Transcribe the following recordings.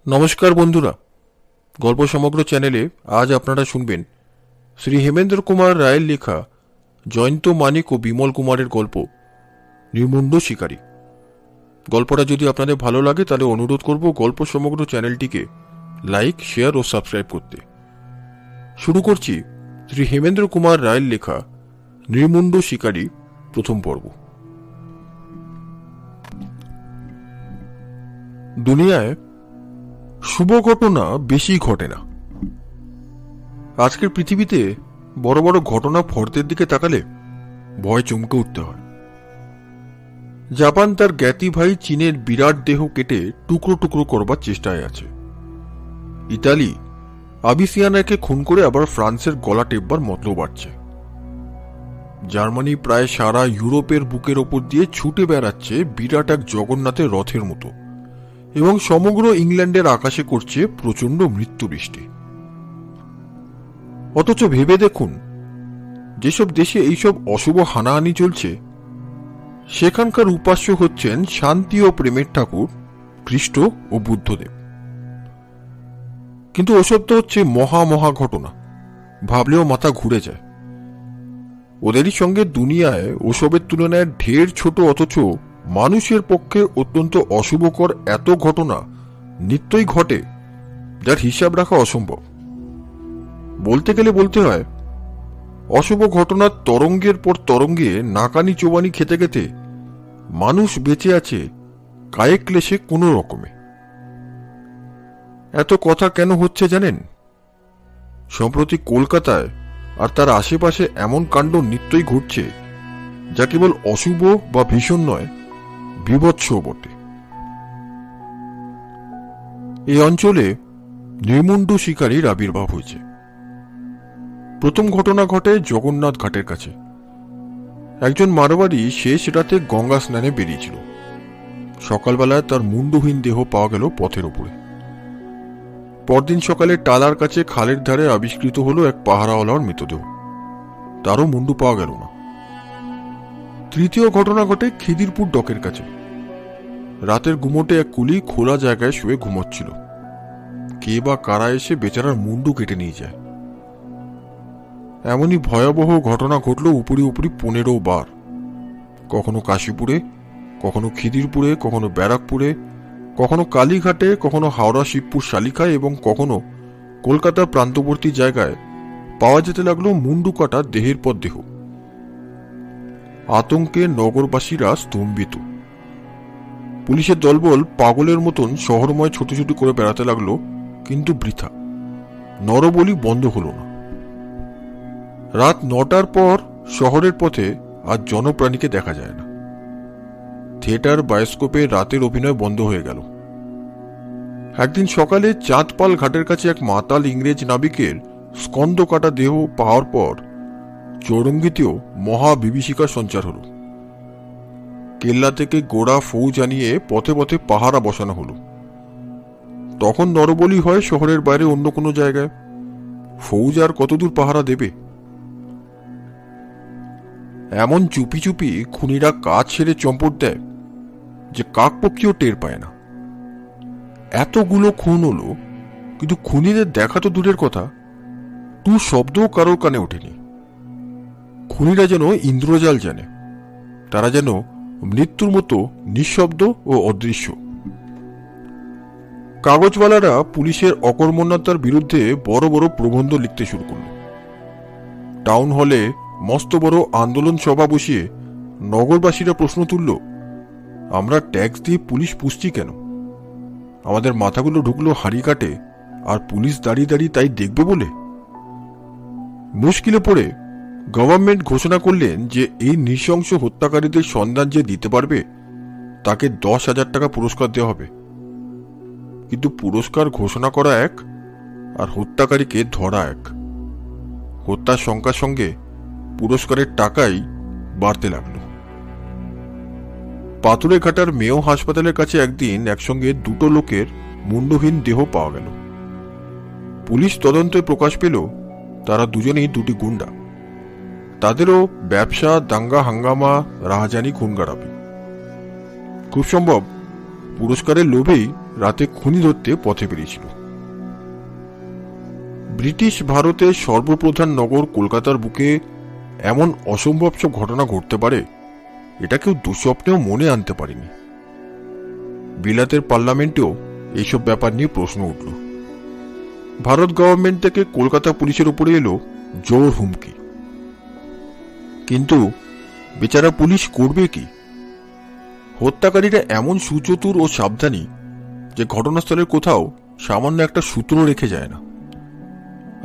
নমস্কার বন্ধুরা, গল্প সমগ্র চ্যানেলে আজ আপনারা শুনবেন শ্রী হেমেন্দ্র কুমার রায়ের লেখা জয়ন্ত মানিক ও বিমল কুমারের গল্প নির্মুণ্ড শিকারী। গল্পটা যদি আপনাদের ভালো লাগে তাহলে অনুরোধ করব গল্প সমগ্র চ্যানেলটিকে লাইক, শেয়ার ও সাবস্ক্রাইব করতে। শুরু করছি শ্রী হেমেন্দ্র কুমার রায়ের লেখা নির্মুণ্ড শিকারী প্রথম পর্ব। দুনিয়ায় শুভ ঘটনা বেশি ঘটে না। আজকের পৃথিবীতে বড় বড় ঘটনা ফর্দের দিকে তাকালে ভয় চমকে উঠতে হয়। জাপান তার জ্ঞাতি ভাই চীনের বিরাট দেহ কেটে টুকরো টুকরো করবার চেষ্টায় আছে। ইতালি আবিসিয়ানাকে খুন করে আবার ফ্রান্সের গলা টেপবার মতলব বাড়ছে। জার্মানি প্রায় সারা ইউরোপের বুকের ওপর দিয়ে ছুটে বেড়াচ্ছে বিরাট এক জগন্নাথের রথের মতো, এবং সমগ্র ইংল্যান্ডের আকাশে করছে প্রচণ্ড মৃত্যু বৃষ্টি। অথচ ভেবে দেখুন, যেসব দেশে এইসব অশুভ হানাহানি চলছে সেখানকার উপাস্য হচ্ছেন শান্তি ও প্রেমের ঠাকুর খ্রিস্ট ও বুদ্ধদেব। কিন্তু ওসব তো হচ্ছে মহা মহা ঘটনা, ভাবলেও মাথা ঘুরে যায়। ওদেরই সঙ্গে দুনিয়ায় ওসবের তুলনায় ঢের ছোট অথচ মানুষের পক্ষে অত্যন্ত অশুভকর এত ঘটনা নিত্যই ঘটে, যার হিসাব রাখা অসম্ভব। বলতে গেলে বলতে হয়, অশুভ ঘটনার তরঙ্গের পর তরঙ্গে নাকানি চোবানি খেতে খেতে মানুষ বেঁচে আছে কায়ে ক্লেশে কোনো রকমে। এত কথা কেন হচ্ছে জানেন? সম্প্রতি কলকাতায় আর তার আশেপাশে এমন কাণ্ড নিত্যই ঘটছে যা কেবল অশুভ বা ভীষণ নয়, বীভৎসও বটে। এই অঞ্চলে নির্মুণ্ড শিকারীর আবির্ভাব হয়েছে। প্রথম ঘটনা ঘটে জগন্নাথ ঘাটের কাছে। একজন মারোয়ারি শেষ রাতে গঙ্গা স্নানে বেরিয়েছিল। সকালবেলায় তার মুন্ডহীন দেহ পাওয়া গেল পথের ওপরে। পরদিন সকালে টালার কাছে খালের ধারে আবিষ্কৃত হলো এক পাহারাওয়ালার মৃতদেহ, তারও মুন্ডু পাওয়া গেল না। তৃতীয় ঘটনা ঘটে খিদিরপুর ডকের কাছে। রাতের গুমোটে এক কুলি খোলা জায়গায় শুয়ে ঘুমোচ্ছিল। কে বা কারা এসে বেচারার মুন্ডু কেটে নিয়ে যায়। এমনই ভয়াবহ ঘটনা ঘটল উপরি উপরি 15 বার। কখনো কাশীপুরে, কখনো খিদিরপুরে, কখনো ব্যারাকপুরে, কখনো কালীঘাটে, কখনো হাওড়া শিবপুর শালিখায় এবং কখনো কলকাতার প্রান্তবর্তী জায়গায় পাওয়া যেতে লাগলো মুন্ডু কাটা দেহের পর দেহ। আতঙ্কে নগরবাসীরা স্তম্ভিত। পুলিশের দলবল পাগলের মতন শহরময় ছুটোছুটি করে বেড়াতে লাগলো, কিন্তু বৃথা। নরবলি বন্ধ হলো না। রাত 9টার পর শহরের পথে আর জনপ্রাণীকে দেখা যায় না। থিয়েটার, বায়োস্কোপে রাতের অভিনয় বন্ধ হয়ে গেল। একদিন সকালে চাঁদপাল ঘাটের কাছে এক মাতাল ইংরেজ নাবিকের স্কন্দ কাটা দেহ পাওয়ার পর চৌরঙ্গিতেও মহা বিভীষিকার সঞ্চার হল। কেল্লা থেকে গোড়া ফৌজ আনিয়ে পথে পথে পাহারা বসানো হলো। তখন নরবলি হয় শহরের বাইরে অন্য কোনো জায়গায়। ফৌজ আর কতদূর পাহারা দেবে? এমন চুপি চুপি খুনিরা কাজ ছেড়ে চম্পট দেয় যে কাকপক্ষীও টের পায় না। এতগুলো খুন হলো, কিন্তু খুনিদের দেখা তো দূরের কথা, টু শব্দও কারোর কানে ওঠেনি। খুনিরা যেন ইন্দ্রজাল জানে। তারা যেন মৃত্যুর মতো নিঃশব্দ ও অদৃশ্য। কাগজওয়ালারা পুলিশের অকর্মণ্যতার বিরুদ্ধে বড় বড় প্রবন্ধ লিখতে শুরু করল। টাউন হলে মস্ত বড় আন্দোলন সভা বসিয়ে নগরবাসীরা প্রশ্ন তুলল, আমরা ট্যাক্স দিয়ে পুলিশ পুষছি কেন? আমাদের মাথাগুলো ঢুকলো হাড়ি কাটে, আর পুলিশ দাঁড়িয়ে দাঁড়িয়ে তাই দেখবে বলে? মুশকিলে পড়ে গভর্নমেন্ট ঘোষণা করলেন যে এই নৃশংস হত্যাকারীদের সন্ধান যে দিতে পারবে তাকে 10,000 টাকা পুরস্কার দেওয়া হবে। কিন্তু পুরস্কার ঘোষণা করা এক, আর হত্যাকারীকে ধরা এক। হত্যার সংখ্যার সঙ্গে পুরস্কারের টাকাই বাড়তে লাগলো। পাথুরেঘাটার মেয় হাসপাতালের কাছে একদিন একসঙ্গে 2টো লোকের মুন্ডহীন দেহ পাওয়া গেল। পুলিশ তদন্তে প্রকাশ পেল তারা দুজনেই 2টি গুন্ডা। তাদেরও ব্যবসা, দাঙ্গা হাঙ্গামা, রাহাজানি, খুনগারাবি। খুব সম্ভব পুরস্কারের লোভেই রাতে খুনি ধরতে পথে বেরিয়েছিল। ব্রিটিশ ভারতের সর্বপ্রধান নগর কলকাতার বুকে এমন অসম্ভব সব ঘটনা ঘটতে পারে, এটা কেউ দুঃস্বপ্নেও মনে আনতে পারেনি। বিলাতের পার্লামেন্টেও এইসব ব্যাপার নিয়ে প্রশ্ন উঠল। ভারত গভর্নমেন্ট থেকে কলকাতা পুলিশের উপরে এলো জোর হুমকি। কিন্তু বেচারা পুলিশ করবে কি? হত্যাকারীরা এমন সুচতুর ও সাবধানী যে ঘটনাস্থলের কোথাও সামান্য একটা সূত্র রেখে যায় না।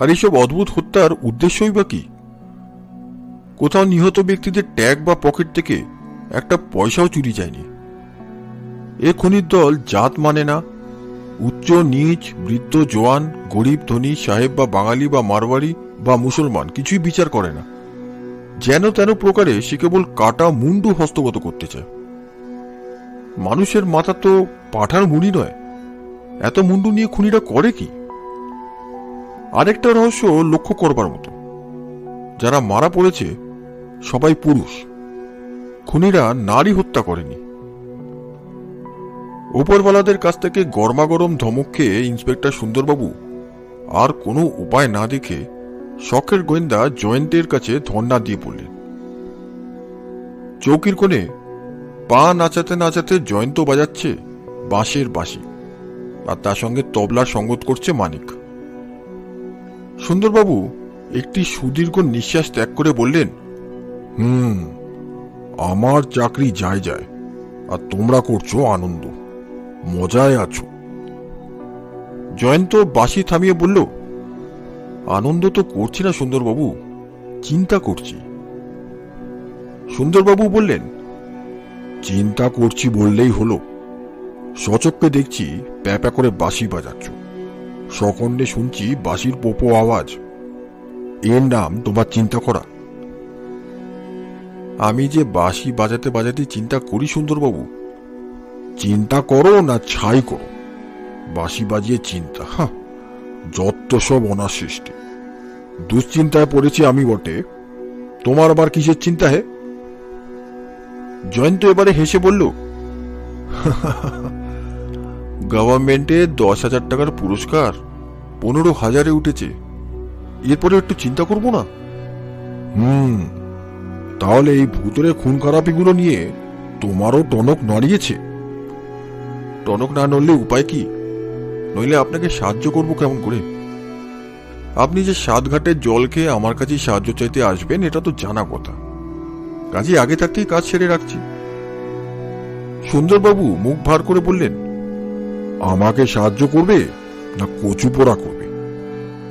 আর এইসব অদ্ভুত হত্যার উদ্দেশ্যই বা কি? কোথাও নিহত ব্যক্তিদের ট্যাগ বা পকেট থেকে একটা পয়সাও চুরি যায়নি। এ খুনির দল জাত মানে না, উচ্চ নীচ, বৃদ্ধ জোয়ান, গরিব ধনী, সাহেব বা বাঙালি বা মারওয়ারি বা মুসলমান কিছুই বিচার করে না। যেন তেন প্রকারে সে কেবল কাটা মুন্ডু হস্তগত করতে চায়। মানুষের মাথা তো পাঠার মুড়ি নয়, এত মুন্ডু নিয়ে খুনিরা করে কি? আরেকটা রহস্য লক্ষ্য করবার মতো, যারা মারা পড়েছে সবাই পুরুষ। খুনিরা নারী হত্যা করেনি। উপরওয়ালাদের কাছ থেকে গরমাগরম ধমক খেয়ে ইন্সপেক্টর সুন্দরবাবু আর কোনো উপায় না দেখে শখের গোয়েন্দা জয়ন্তের কাছে ধর্ণা দিয়ে পড়লেন। চৌকির কোণে পা নাচাতে নাচাতে জয়ন্ত বাজাচ্ছে বাঁশের বাঁশি, আর তার সঙ্গে তবলার সঙ্গত করছে মানিক। সুন্দরবাবু একটি সুদীর্ঘ নিঃশ্বাস ত্যাগ করে বললেন, আমার চাকরি যায় যায়, আর তোমরা করছো আনন্দ, মজায় আছো। জয়ন্ত বাঁশি থামিয়ে বলল, আনন্দ তো করছি না সুন্দরবাবু, চিন্তা করছি। সুন্দরবাবু বললেন, চিন্তা করছি বললেই হলো? সচক্ষে দেখছি প্যাপা করে বাঁশি বাজাচ্ছ, সকণ্ডে শুনছি বাঁশির পোপো আওয়াজ। এর নাম তোমার চিন্তা করা? আমি যে বাঁশি বাজাতে বাজাতে চিন্তা করি সুন্দরবাবু। চিন্তা করো না ছাই করো, বাঁশি বাজিয়ে চিন্তা, যত সব অনাসৃষ্টি। দুশ্চিন্তায় পড়েছি আমি বটে, তোমার আবার কিসের চিন্তা হে? জয়ন্ত এবারে হেসে বলল, গভর্নমেন্টে 10,000 টাকার পুরস্কার 15,000-এ উঠেছে, এরপরে একটু চিন্তা করব না? তাহলে এই ভূতরে খুন খারাপিগুলো নিয়ে তোমারও টনক নড়িয়েছে? টনক না নড়লে উপায় কি? নইলে আপনাকে সাহায্য করব কেমন করে? আপনি যে সাতঘাটের জল খেয়ে আমার কাছে সাহায্য চাইতে আসবেন এটা তো জানা কথা, কাজে আগে থাকতেই কাজ সেরে রাখছি। সুন্দরবাবু মুখ ভার করে বললেন, আমাকে সাহায্য করবে না কচু পোড়া করবে?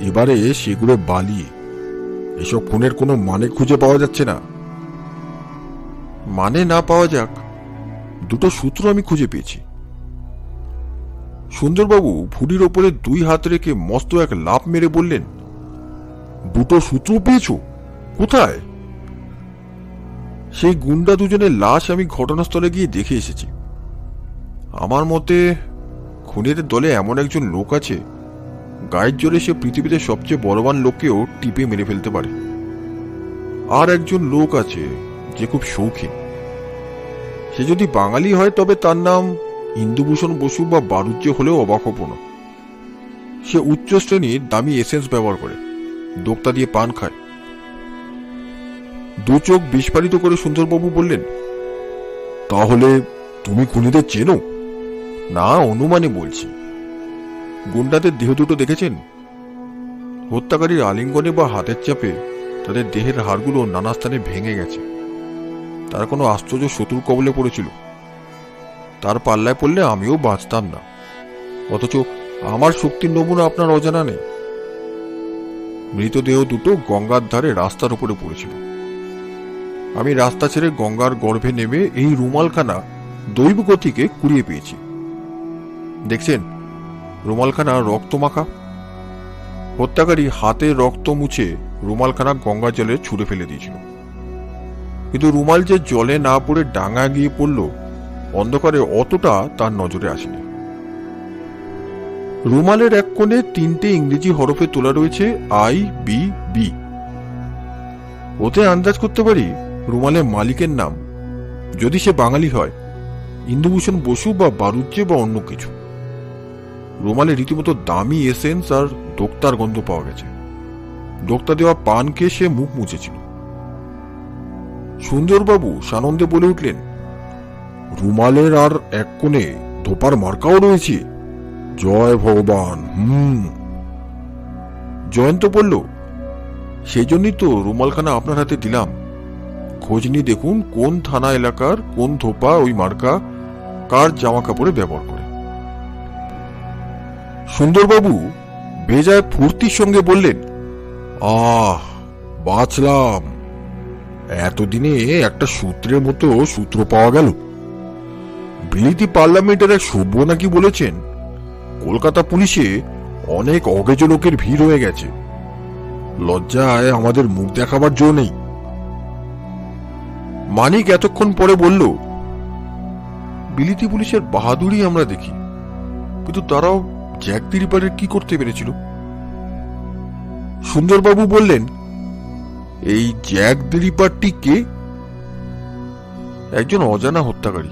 এবারে সেগুলো বালিয়ে এসব খুনের কোনো মানে খুঁজে পাওয়া যাচ্ছে না। মানে না পাওয়া যাক, দুটো সূত্র আমি খুঁজে পেয়েছি। সুন্দরবাবু ভুড়ির ওপরে 2 হাত রেখে মস্ত এক লাফ মেরে বললেন, দুটো সূত্র পেয়েছ? কোথায়? সেই গুন্ডা দুজনের লাশ আমি ঘটনাস্থলে গিয়ে দেখে এসেছি। আমার মতে খুনিদের দলে এমন একজন লোক আছে, গায়ের জোরে সে পৃথিবীতে সবচেয়ে বড়বান লোককেও টিপে মেরে ফেলতে পারে। আর একজন লোক আছে যে খুব শৌখিন। সে যদি বাঙালি হয় তবে তার নাম ইন্দুভূষণ বসু বা বারুজ্য হলেও অবাক হব না। সে উচ্চ শ্রেণীর দামি এসেন্স ব্যবহার করে, দোক্তা দিয়ে পান খায়। দু চোখ বিস্ফারিত করে সুন্দরবাবু বললেন, তাহলে তুমি খুনিদের চেনো? না, অনুমানে বলছি। গুন্ডাদের দেহ দুটো দেখেছেন? হত্যাকারীর আলিঙ্গনে বা হাতের চাপে তাদের দেহের হাড়গুলো নানা স্থানে ভেঙে গেছে। তারা কোনো আশ্চর্য শত্রুর কবলে পড়েছিল। তার পাল্লায় পড়লে আমিও বাঁচতাম না, অথচ আমার শক্তির নমুনা আপনার অজানা নেই। মৃতদেহ দুটো গঙ্গার ধারে রাস্তার উপরে পড়েছিল। আমি রাস্তা ছেড়ে গঙ্গার গর্ভে নেমে এই রুমালখানা দৈব গতিকে কুড়িয়ে পেয়েছি। দেখছেন রুমালখানা রক্ত মাখা। হত্যাকারী হাতে রক্ত মুছে রুমালখানা গঙ্গা জলে ছুঁড়ে ফেলে দিয়েছিল, কিন্তু রুমাল যে জলে না পড়ে ডাঙা গিয়ে পড়ল অন্ধকারে অতটা তার নজরে আসেনি। রুমালের এক কোণে 3টে ইংরেজি হরফে তোলা রয়েছে IBB। ওতে আন্দাজ করতে পারি রুমালের মালিকের নাম, যদি সে বাঙালি হয়, ইন্দুভূষণ বসু বা বারুজ্যে বা অন্য কিছু। রুমালে রীতিমতো দামি এসেন্স আর দোক্তার গন্ধ পাওয়া গেছে। দোক্তা দেওয়া পান খেয়ে সে মুখ মুছেছিল। সুন্দরবাবু সানন্দে বলে উঠলেন, রুমালের আর এক কোণে ধোপার মার্কাও রয়েছে। জয় ভগবান। জয়ন্ত বলল, সেই জন্যই তো রুমালখানা আপনার হাতে দিলাম। খোঁজ নিয়ে দেখুন কোন থানা এলাকার কোন ধোপা ওই মার্কা কার জামা কাপড়ে ব্যবহার করে। সুন্দরবাবু বেজায় ফুর্তির সঙ্গে বললেন, আহ, বাঁচলাম। এতদিনে একটা সূত্রের মতো সূত্র পাওয়া গেল। বিলিতি পার্লামেন্টের এক সভ্য নাকি বলেছেন কলকাতা পুলিশে অনেক অগেজ লোকের ভিড় হয়ে গেছে। লজ্জায় আমাদের মুখ দেখাবার জো নেই। মানিক এতক্ষণ পরে বলল, বিলিতি পুলিশের বাহাদুরি আমরা দেখি, কিন্তু তারাও জ্যাক দ্য রিপারের কি করতে পেরেছিল? সুন্দরবাবু বললেন, এই জ্যাক দ্য রিপারটি কে? একজন অজানা হত্যাকারী।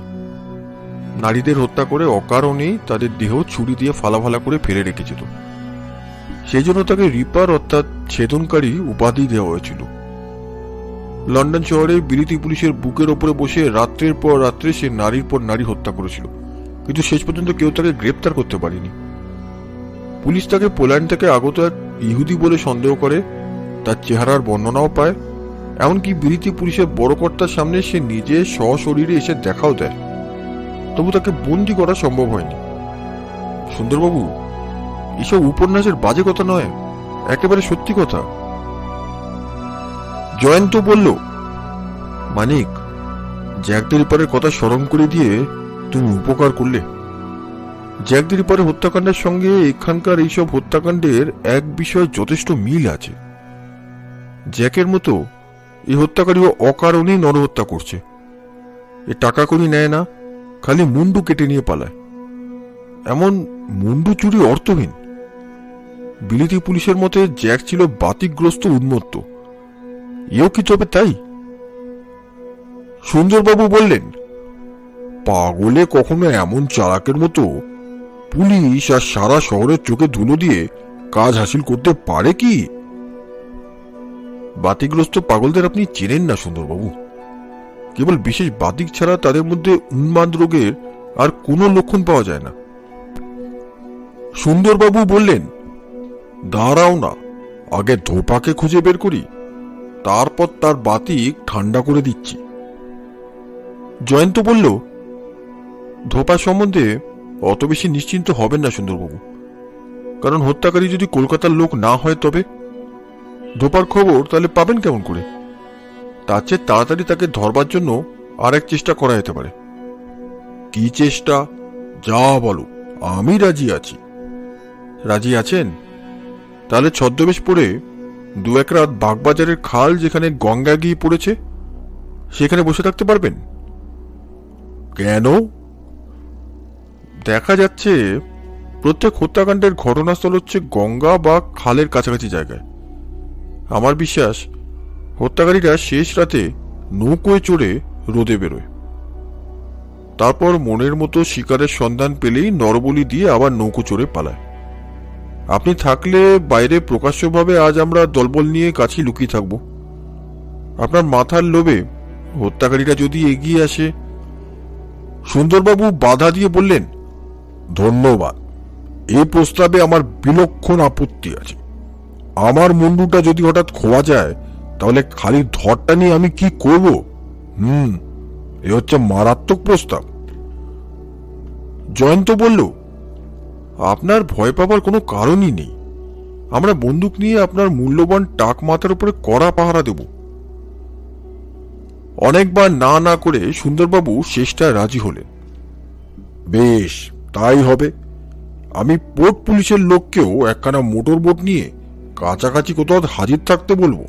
নারীদের হত্যা করে অকারণেই তাদের দেহ ছুরি দিয়ে ফালাফালা করে ফেলে রেখেছিল। সেই জন্য তাকে রিপার অর্থাৎ ছেদনকারী উপাধি দেওয়া হয়েছিল। লন্ডন শহরে বিলিতি পুলিশের বুকের ওপরে বসে রাত্রের পর রাত্রে সে নারীর পর নারী হত্যা করেছিল, কিন্তু শেষ পর্যন্ত কেউ তাকে গ্রেপ্তার করতে পারেনি। পুলিশ তাকে পোল্যান্ড থেকে আগত এক ইহুদি বলে সন্দেহ করে, তার চেহারার বর্ণনাও পায়। এমনকি বিলিতি পুলিশের বড় কর্তার সামনে সে নিজে সশরীরে এসে দেখাও দেয়, তবু তাকে বন্দি করা সম্ভব হয়নি। সুন্দরবাবু, এসব উপন্যাসের বাজে কথা নয়, একেবারে সত্যি কথা। জয়ন্ত বলল, মানিক, জ্যাক দ্য রিপারের কথা স্মরণ করে দিয়ে তুমি উপকার করলে। জ্যাক দ্য রিপারের হত্যাকাণ্ডের সঙ্গে এখানকার এইসব হত্যাকাণ্ডের এক বিষয়ে যথেষ্ট মিল আছে। জ্যাকের মতো এই হত্যাকারীও অকারণেই নরহত্যা করছে। এ টাকা করি নেয় না, খালি মুন্ডু কেটে নিয়ে পালায়। এমন মুন্ডু চুরি অর্থহীন। বিলিতি পুলিশের মতে জ্যাক ছিল বাতিকগ্রস্ত উন্মত্ত। এও কি তবে তাই? সুন্দরবাবু বললেন, পাগলে কখনো এমন চালাকের মতো পুলিশ আর সারা শহরের চোখে ধুলো দিয়ে কাজ হাসিল করতে পারে কি? বাতিগ্রস্ত পাগলদের আপনি চেনেন না সুন্দরবাবু। কেবল বিশেষ বাতিক ছাড়া তাদের মধ্যে উন্মাদ রোগের আর কোনো লক্ষণ পাওয়া যায় না। সুন্দরবাবু বললেন, দাঁড়াও না, আগে ধোপাকে খুঁজে বের করি, তারপর তার বাতিক ঠান্ডা করে দিচ্ছি। জয়ন্ত বলল, ধোপা সম্বন্ধে অত বেশি নিশ্চিন্ত হবেন না সুন্দরবাবু, কারণ হত্যাকারী যদি কলকাতার লোক না হয় তবে ধোপার খবর তাহলে পাবেন কেমন করে? তার চেয়ে তাড়াতাড়ি তাকে ধরবার জন্য আর এক চেষ্টা করা যেতে পারে। কি চেষ্টা? যা বলো, আমি রাজি আছি। রাজি আছেন? তাহলে ছদ্মবেশ পরে দু এক রাত বাগবাজারের খাল যেখানে গঙ্গা গিয়ে পড়েছে সেখানে বসে থাকতে পারবেন? কেন? দেখা যাচ্ছে প্রত্যেক হত্যাকাণ্ডের ঘটনাস্থল হচ্ছে গঙ্গা বা খালের কাছাকাছি জায়গায়। আমার বিশ্বাস হত্যাকারীরা শেষ রাতে নৌকোয় চড়ে রোদে বেরোয়, তারপর মনের মতো শিকারের সন্ধান পেলেই নরবলি দিয়ে আবার নৌকো চড়ে পালায়। আপনি থাকলে বাইরে প্রকাশ্যভাবে আজ আমরা দলবল নিয়ে কাছে লুকিয়ে থাকব। আপনার মাথার লোভে হত্যাকারীরা যদি এগিয়ে আসে। সুন্দরবাবু বাধা দিয়ে বললেন, ধন্যবাদ, এই প্রস্তাবে আমার বিলক্ষণ আপত্তি আছে। আমার মুন্ডুটা যদি হঠাৎ খোয়া যায় তাহলে খালি ধরটা নিয়ে আমি কি করব? এ হচ্ছে মারাত্মক প্রস্তাব। জয়ন্ত বলল, আপনার ভয় পাবার কোনো কারণই নেই। আমরা বন্দুক নিয়ে আপনার মূল্যবান টাক মাথার উপরে কড়া পাহারা দেব। অনেকবার না না করে সুন্দরবাবু শেষটায় রাজি হলেন। বেশ, তাই হবে। আমি পোর্ট পুলিশের লোককেও একখানা মোটর বোট নিয়ে কাছাকাছি কোথাও হাজির থাকতে বলবো।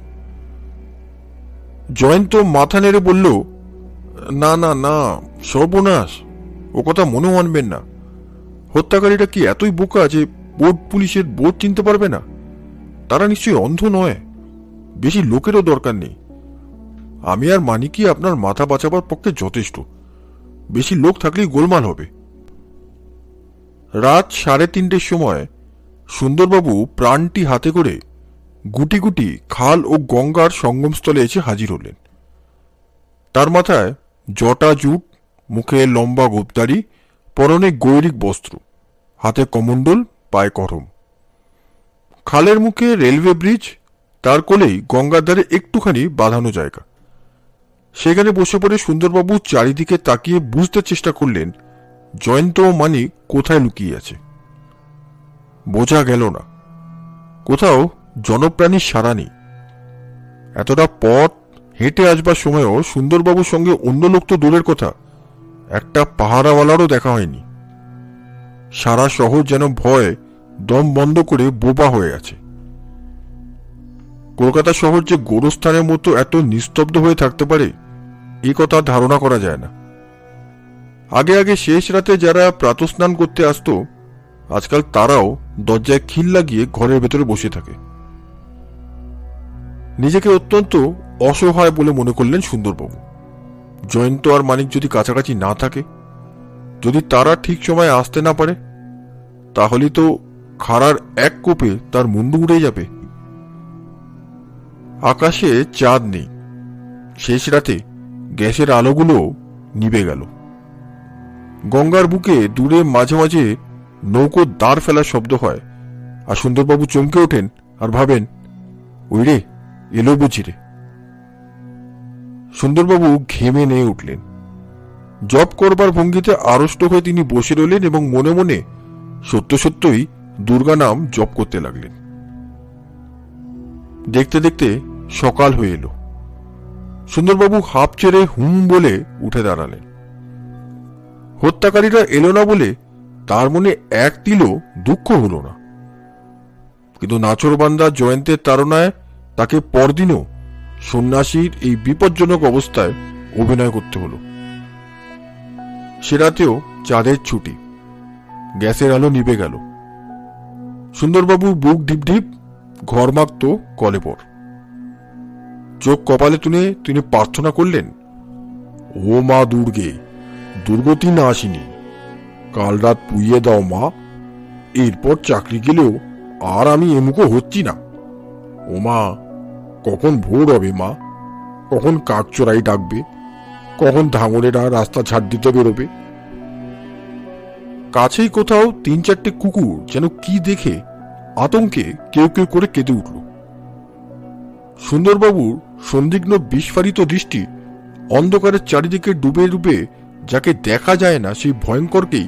জয়ন্ত মাথা নেড়ে বলল, না না না, সর্বনাশ, ও কথা মনেও আনবেন না। হত্যাকারীরা কি এতই বোকা যে পোর্ট পুলিশের বোট চিনতে পারবে না? তারা নিশ্চয়ই অন্ধ নয়। বেশি লোকেরও দরকার নেই। আমি আর মানিকই আপনার মাথা বাঁচাবার পক্ষে যথেষ্ট। বেশি লোক থাকলেই গোলমাল হবে। রাত 3:30 সময় সুন্দরবাবু প্রাণটি হাতে করে গুটি গুটি খাল ও গঙ্গার সঙ্গমস্থলে এসে হাজির হলেন। তার মাথায় জটা জুট, মুখে লম্বা গোপদাড়ি, পরনে গৈরিক বস্ত্র, হাতে কমণ্ডল, পায়ে করম। খালের মুখে রেলওয়ে ব্রিজ, তার কোলেই গঙ্গার ধারে একটুখানি বাঁধানো জায়গা। সেখানে বসে পড়ে সুন্দরবাবু চারিদিকে তাকিয়ে বুঝতে চেষ্টা করলেন জয়ন্ত ও মানিক কোথায় লুকিয়ে আছে। বোঝা গেল না, কোথাও জনপ্রাণীর সাড়া নেই। এতটা পথ হেঁটে আসবার সময়ও সুন্দরবাবুর সঙ্গে অন্য লোক তো দূরের কথা, একটা পাহারাওয়ালারও দেখা হয়নি। সারা শহর যেন ভয়ে দম বন্ধ করে বোবা হয়ে আছে। কলকাতা শহর যে গোরস্থানের মতো এত নিস্তব্ধ হয়ে থাকতে পারে এই কথা ধারণা করা যায় না। আগে আগে শেষ রাতে যারা প্রাতঃস্নান করতে আসতো, আজকাল তারাও দরজায় খিল লাগিয়ে ঘরের ভেতরে বসে থাকে। নিজেকে অত্যন্ত অসহায় বলে মনে করলেন সুন্দরবাবু। জয়ন্ত আর মানিক যদি কাছাকাছি না থাকে, যদি তারা ঠিক সময় আসতে না পারে, তাহলে তো খাড়ার এক কোপে তার মুন্ডু উড়ে যাবে। আকাশে চাঁদ নেই। শেষ রাতে গ্যাসের আলোগুলো নিভে গেল। গঙ্গার বুকে দূরে মাঝে মাঝে নৌকোর দাঁড় ফেলার শব্দ হয়, আর সুন্দরবাবু চমকে ওঠেন আর ভাবেন, ওই রে, এলো বুঝি রে। সুন্দরবাবু ঘেমে নিয়ে উঠলেন। জপ করবার ভঙ্গিতে আড়ষ্ট হয়ে তিনি বসে রইলেন এবং মনে মনে সত্য সত্যই দুর্গা নাম জপ করতে লাগলেন। দেখতে দেখতে সকাল হয়ে এলো। সুন্দরবাবু হাঁপ ছেড়ে হুম বলে উঠে দাঁড়ালেন। হত্যাকারীরা এলো না বলে তার মনে এক তিলও দুঃখ হল না, কিন্তু নাচরবান্দা জয়ন্তের তাড়নায় তাকে পরদিনও সন্ন্যাসীর এই বিপজ্জনক অবস্থায় অভিনয় করতে হলো। সে রাতেও চাঁদের ছুটি, গ্যাসের আলো নিভে গেল। সুন্দরবাবুর বুক ঢিপ ঢিপ, ঘরমাক্ত কলেবর। চোখ কপালে তুলে তিনি প্রার্থনা করলেন, ও মা দুর্গে, দুর্গতি না আসিনি, কাল রাত পুইয়ে দাও মা, এরপর চাকরি গেলেও আর আমি এমুখো হচ্ছি না। ও মা, কখন ভোর হবে মা, কখন কাকচোরাই ডাকবে, কখন ধাঙরেরা রাস্তা ঝাড় দিতে বেরোবে। কাছেই কোথাও 3-4টে কুকুর যেন কি দেখে আতঙ্কে কেউ কেউ করে কেঁদে উঠল। সুন্দরবাবুর সন্দিগ্ধ বিস্ফারিত দৃষ্টি অন্ধকারের চারিদিকে ডুবে ডুবে যাকে দেখা যায় না সেই ভয়ঙ্করকেই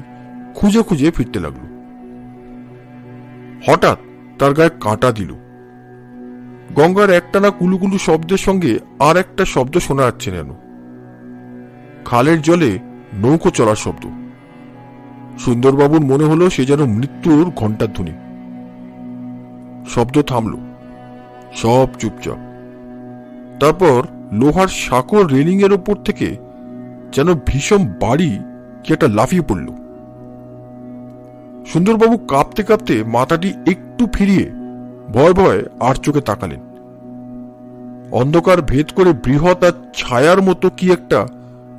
খুঁজে খুঁজে ফিরতে লাগল। হঠাৎ তার গায়ে কাঁটা দিল। গঙ্গার একটানা কুলুকুলু শব্দের সঙ্গে আর একটা শব্দ শোনা যাচ্ছে যেন, খালের জলে নৌকো চলার শব্দ। সুন্দরবাবুর মনে হলো সে যেন মৃত্যুর ঘণ্টার ধ্বনি। শব্দ থামল, সব চুপচাপ। তারপর লোহার সাঁকো রেলিং এর ওপর থেকে যেন ভীষণ বাড়ি কি একটা লাফিয়ে পড়ল। সুন্দরবাবু কাঁপতে কাঁপতে মাথাটি একটু ফিরিয়ে ভয় ভয় আর চোখে তাকালেন। অন্ধকার ভেদ করে বৃহৎ আর ছায়ার মতো কি একটা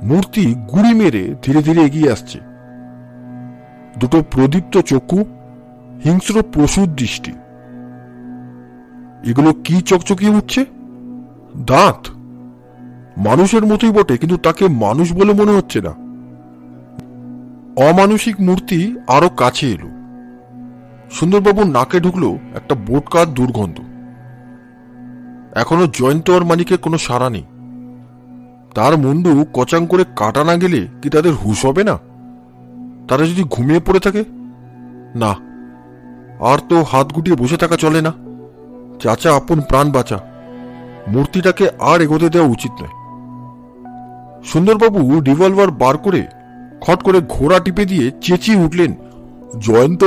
মূর্তি গুড়ি মেরে ধীরে ধীরে এগিয়ে আসছে। দুটো প্রদীপ্ত চক্ষু, হিংস্র পশুর দৃষ্টি। এগুলো কি চকচকিয়ে উঠছে? দাঁত মানুষের মতোই বটে, কিন্তু তাকে মানুষ বলে মনে হচ্ছে না। অমানুষিক মূর্তি আরো কাছে এলো। সুন্দরবাবুর নাকে ঢুকলো একটা বোটকার দুর্গন্ধ। এখনো জয়ন্ত আর মানিকের কোনো সাড়া নেই। তার মুন্ডু কচাং করে কাটা না গেলে কি তাদের হুঁশ হবে না? তারা যদি ঘুমিয়ে পড়ে থাকে? না, আর তো হাত গুটিয়ে বসে থাকা চলে না। চাচা, আপন প্রাণ বাঁচা, মূর্তিটাকে আর এগোতে দেওয়া উচিত নয়। সুন্দরবাবু রিভলভার বার করে খট করে ঘোড়া টিপে দিয়ে চেঁচিয়ে উঠলেন, জয়ন্ত,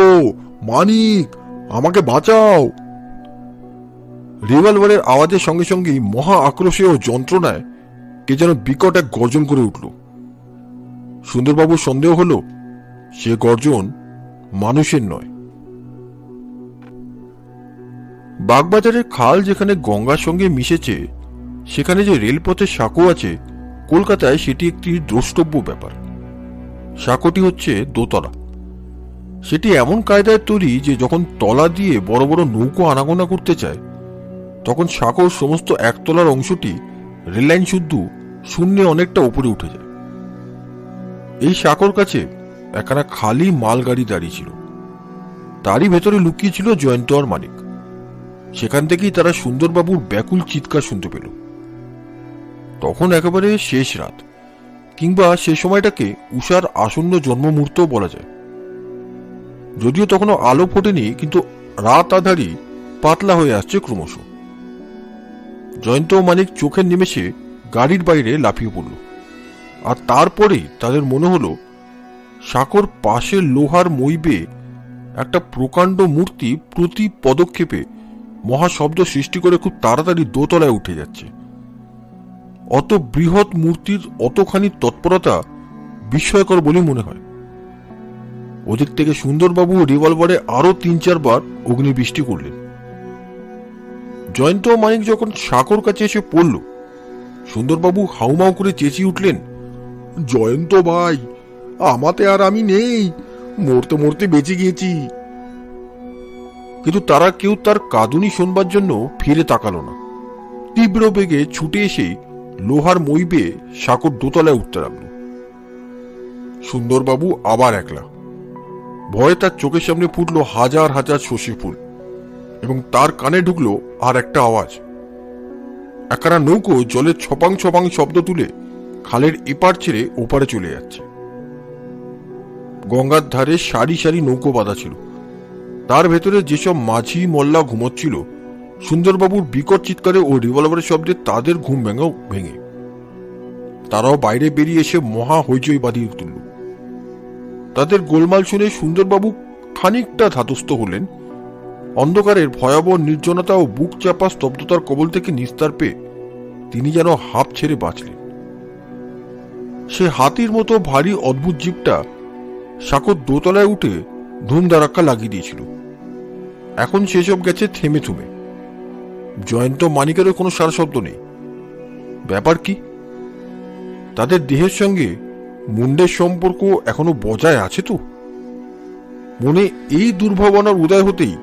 মানিক, আমাকে বাঁচাও। রিভলভারের আওয়াজের সঙ্গে সঙ্গেই মহা আক্রোশে ও যন্ত্রণায় কে যেন বিকট এক গর্জন করে উঠল। সুন্দরবাবুর সন্দেহ হল সে গর্জন মানুষের নয়। বাগবাজারের খাল যেখানে গঙ্গার সঙ্গে মিশেছে, সেখানে যে রেলপথের সাঁকো আছে, কলকাতায় সেটি একটি দ্রষ্টব্য ব্যাপার। সাঁকোটি হচ্ছে দোতলা। সেটি এমন কায়দায় তৈরি যে যখন তলা দিয়ে বড় বড় নৌকো আনাগোনা করতে চায়, তখন সাঁকোর সমস্ত একতলার অংশটি রেললাইন শুদ্ধ শূন্যে অনেকটা উপরে উঠে যায়। এই সাঁকোর কাছে একখানা খালি মালগাড়ি দাঁড়িয়ে ছিল। তারই ভেতরে লুকিয়ে ছিল জয়ন্ত আর মানিক। সেখান থেকেই তারা সুন্দরবাবুর ব্যাকুল চিৎকার শুনতে পেল। তখন একেবারে শেষ রাত, কিংবা সে সময়টাকে উষার আসন্ন জন্ম মুহূর্তও বলা যায়। যদিও তখনও আলো ফোটেনি, কিন্তু রাত আধারি পাতলা হয়ে আসছে ক্রমশ। জয়ন্ত ও মানিক চোখের নিমেষে গাড়ির বাইরে লাফিয়ে পড়ল। আর তারপরেই তাদের মনে হলো সাঁকোর পাশে লোহার মই বেয়ে একটা প্রকাণ্ড মূর্তি প্রতি পদক্ষেপে মহাশব্দ সৃষ্টি করে খুব তাড়াতাড়ি দোতলায় উঠে যাচ্ছে। অত বৃহৎ মূর্তির অতখানি তৎপরতা বিস্ময়কর বলে মনে হয়। ওদিক থেকে সুন্দরবাবু রিভলভারে আরো ৩-৪ বার অগ্নিবৃষ্টি করলেন। জয়ন্ত ও মানিক যখন সাঁকোর কাছে এসে পড়ল, সুন্দরবাবু হাউমাউ করে চেঁচিয়ে উঠলেন, জয়ন্ত ভাই, আমাতে আর আমি নেই, মরতে মরতে বেঁচে গিয়েছি। কিন্তু তারা কেউ তার কাঁদুনি শোনবার জন্য ফিরে তাকালো না। তীব্র বেগে ছুটে এসেই লোহার মই বেয়ে সাঁকোর দোতলায় উঠতে লাগলো। সুন্দরবাবু আবার একলা। ভয়ে তার চোখের সামনে ফুটল হাজার হাজার শশী ফুল, এবং তার কানে ঢুকলো আর একটা আওয়াজ। একখানা নৌকো জলের ছপাং ছপাং শব্দ তুলে খালের এপার ছেড়ে ওপারে চলে যাচ্ছে। গঙ্গার ধারে সারি সারি নৌকো বাঁধা ছিল। তার ভেতরে যেসব মাঝি মোল্লা ঘুমোচ্ছিল, সুন্দরবাবুর বিকট চিৎকারে ও রিভলভারের শব্দে তাদের ঘুম ভেঙে তারাও বাইরে বেরিয়ে এসে মহা হইচই বাঁধিয়ে তুলল। তাদের গোলমাল শুনে সুন্দরবাবু খানিকটা ধাতস্থ হলেন। অন্ধকারের ভয়াবহ নির্জনতা ও বুক চাপা স্তব্ধতার কবল থেকে নিস্তার পেয়ে তিনি যেন হাঁপ ছেড়ে বাঁচলেন। সে হাতির মতো ভারী অদ্ভুত জীবটা সাঁকোর দোতলায় উঠে ধুমধারাক্কা লাগিয়ে দিয়েছিল। এখন সেসব গেছে থেমে থুমে। জয়ন্ত মানিকেরও কোনো সারা শব্দ নেই। ব্যাপার কি? তাদের দেহের সঙ্গে মুন্ডের সম্পর্ক এখনো বজায় আছে তো? মনে এই দুর্ভাবনার উদয় হতেই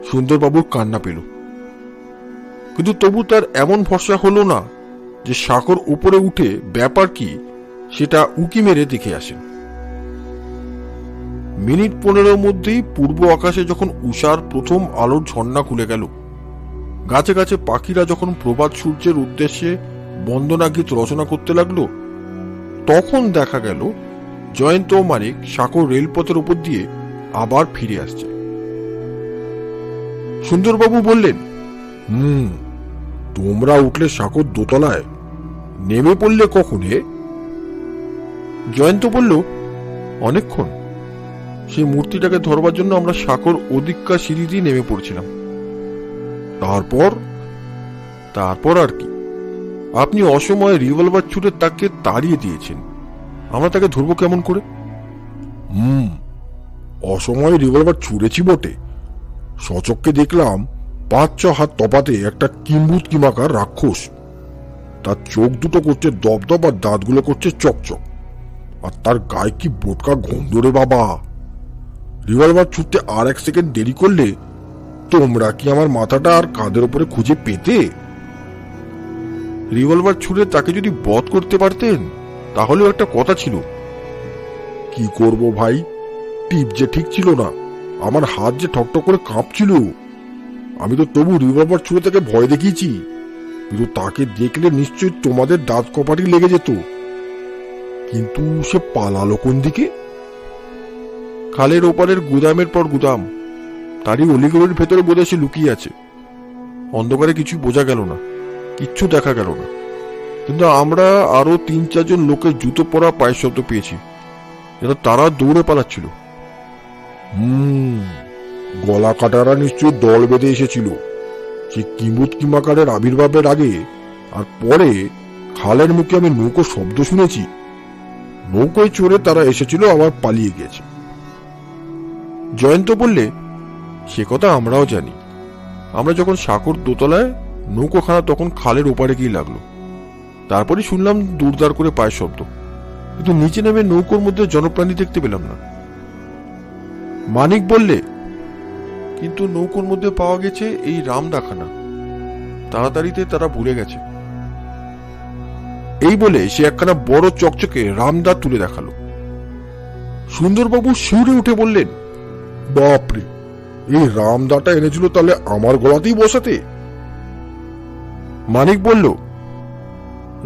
সুন্দরবাবুর কান্না পেল। কিন্তু তবু তার এমন ভরসা হলো না যে সাঁকোর উপরে উঠে ব্যাপার কি সেটা উকি মেরে দেখে আসেন। মিনিট 15 মধ্যেই পূর্ব আকাশে যখন উষার প্রথম আলোর ঝর্ণা খুলে গেল, গাছে গাছে পাখিরা যখন প্রভাত সূর্যের উদ্দেশ্যে বন্দনা গীত রচনা করতে লাগলো, তখন দেখা গেল জয়ন্ত ও মানিক সাঁকোর রেলপথের উপর দিয়ে আবার ফিরে আসছে। সুন্দরবাবু বললেন, তোমরা উঠলে সাঁকোর দোতলায়, নেমে পড়লে কখন হে? জয়ন্ত বলল, অনেকক্ষণ। সেই মূর্তিটাকে ধরবার জন্য আমরা সাঁকোর ওদিককার সিঁড়ি দিয়ে নেমে পড়ছিলাম। তারপর আর কি? আপনি অসময়ে রিভলভার ছুটে তাকে তাড়িয়ে দিয়েছেন। আমরা তাকে ধরবো কেমন করে? অসময়ে রিভলভার ছুঁড়েছি বটে। সচককে দেখলাম 5-6 হাত তফাতে একটা কিম্ভূত কিমাকার রাক্ষস। তার চোখ দুটো করছে দপদপ আর দাঁতগুলো করছে চকচক, আর তার গায়ে কি বোটকা গন্ধ রে বাবা! রিভলভার ছুটতে আর 1 সেকেন্ড দেরি করলে তোমরা কি আমার মাথাটা আর কাঁধের উপরে খুঁজে পেতে? রিভলভার ছুড়ে তাকে যদি বধ করতে পারতেন তাহলেও একটা কথা ছিল। কি করব ভাই, টিপ যে ঠিক ছিল না, আমার হাত যে ঠকঠক করে কাঁপছিল। আমি তো তবু রিভলভার ছুঁড়ে তাকে ভয় দেখিয়েছি, কিন্তু তাকে দেখলে নিশ্চয়ই তোমাদের দাঁত কপাটি লেগে যেত। কিন্তু সে পালালো কোন দিকে? খালের ওপারের গুদামের পর গুদাম, তারই অলিগলির ভেতরে বোধহয় সে লুকিয়ে আছে। অন্ধকারে কিছু বোঝা গেল না, কিচ্ছু দেখা গেল না, কিন্তু আমরা আরো 3-4 জন লোকের জুতো পরা পায়ের শব্দ পেয়েছি, যেন তারা দৌড়ে পালাচ্ছিল। গলা কাটারা নিশ্চয়ই দল বেঁধে এসেছিল। সে কিম্ভূত কিমাকারের আবির্ভাবের আগে আর পরে খালের মুখে আমি নৌকো শব্দ শুনেছি। নৌকোয় চড়ে তারা এসেছিল, আবার পালিয়ে গেছে। জয়ন্ত বললে, সে কথা আমরাও জানি। আমরা যখন সাঁকোর দোতলায় নৌকোখানা তখন খালের ওপারে গিয়ে লাগলো। তারপরে শুনলাম দূরদার করে পায়ের শব্দ, কিন্তু নিচে নেমে নৌকোর মধ্যে জনপ্রাণী দেখতে পেলাম না। মানিক বললে, কিন্তু নৌকোর মধ্যে পাওয়া গেছে এই রামদাখানা, তাড়াতাড়িতে তারা ভুলে গেছে। এই বলে সে একখানা বড় চকচকে রামদা তুলে দেখালো। সুন্দরবাবু শিউরে উঠে বললেন, বাপরে, এই রামদাটা এনেছিল তাহলে আমার গলাতেই বসাতে? মানিক বলল,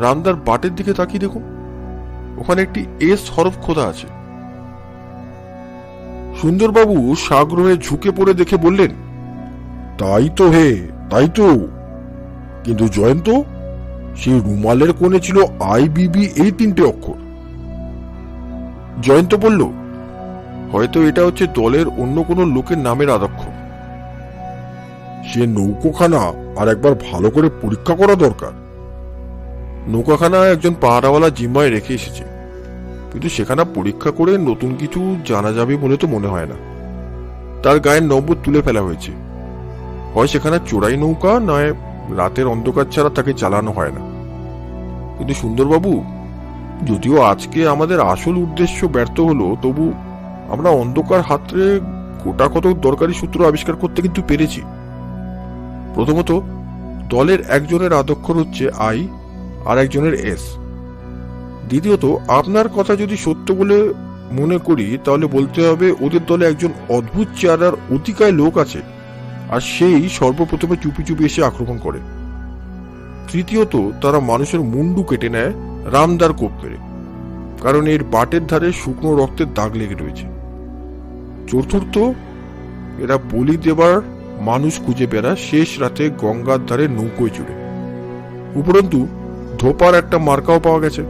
রামদার বাটের দিকে তাকিয়ে দেখুন, ওখানে একটি এস হরফ খোদা আছে। সুন্দরবাবু সাগ্রহে ঝুঁকে পড়ে দেখে বললেন, তাই তো হে, তাই তো। কিন্তু জয়ন্ত, সেই রুমালের কোণে ছিল IBB এই 3টে অক্ষর। জয়ন্ত বলল, হয়তো এটা হচ্ছে দলের অন্য কোনো লোকের নামের আদক্ষর। সে নৌকোখানা আর একবার ভালো করে পরীক্ষা করা দরকার। নৌকাখানা একজন পাহারাওয়ালা জিম্মায় রেখে এসেছে, কিন্তু সেখানে পরীক্ষা করে নতুন কিছু জানা যাবে বলে তো মনে হয় না। তার গায়ের নম্বর তুলে ফেলা হয়েছে। হয় সেখানে চোরাই নৌকা, নয় রাতের অন্ধকার ছাড়া তাকে চালানো হয় না। কিন্তু সুন্দরবাবু, যদিও আজকে আমাদের আসল উদ্দেশ্য ব্যর্থ হলো, তবু আমরা অন্ধকার হাতড়ে গোটা কত দরকারি সূত্র আবিষ্কার করতে কিন্তু পেরেছি। প্রথমত, দলের একজনের আদক্ষর হচ্ছে I আর একজনের S। দ্বিতীয়ত, আপনার কথা যদি সত্য বলে মনে করি, তাহলে বলতে হবে ওদের দলে একজন অদ্ভুত চেহারার অতিকায় লোক আছে, আর সেই সর্বপ্রথমে চুপি চুপি এসে আক্রমণ করে। তৃতীয়ত, তারা মানুষের মুন্ডু কেটে নেয় রামদার কোপ মেরে, কারণ এর বাটের ধারে শুকনো রক্তের দাগ লেগে রয়েছে। চতুর্থ, এরা বলি দেবার মানুষ খুঁজে বেড়ায় শেষ রাতে গঙ্গার ধারে নৌকোয় চড়ে। উপরন্তু ধোপার একটা মার্কাও পাওয়া গেছে।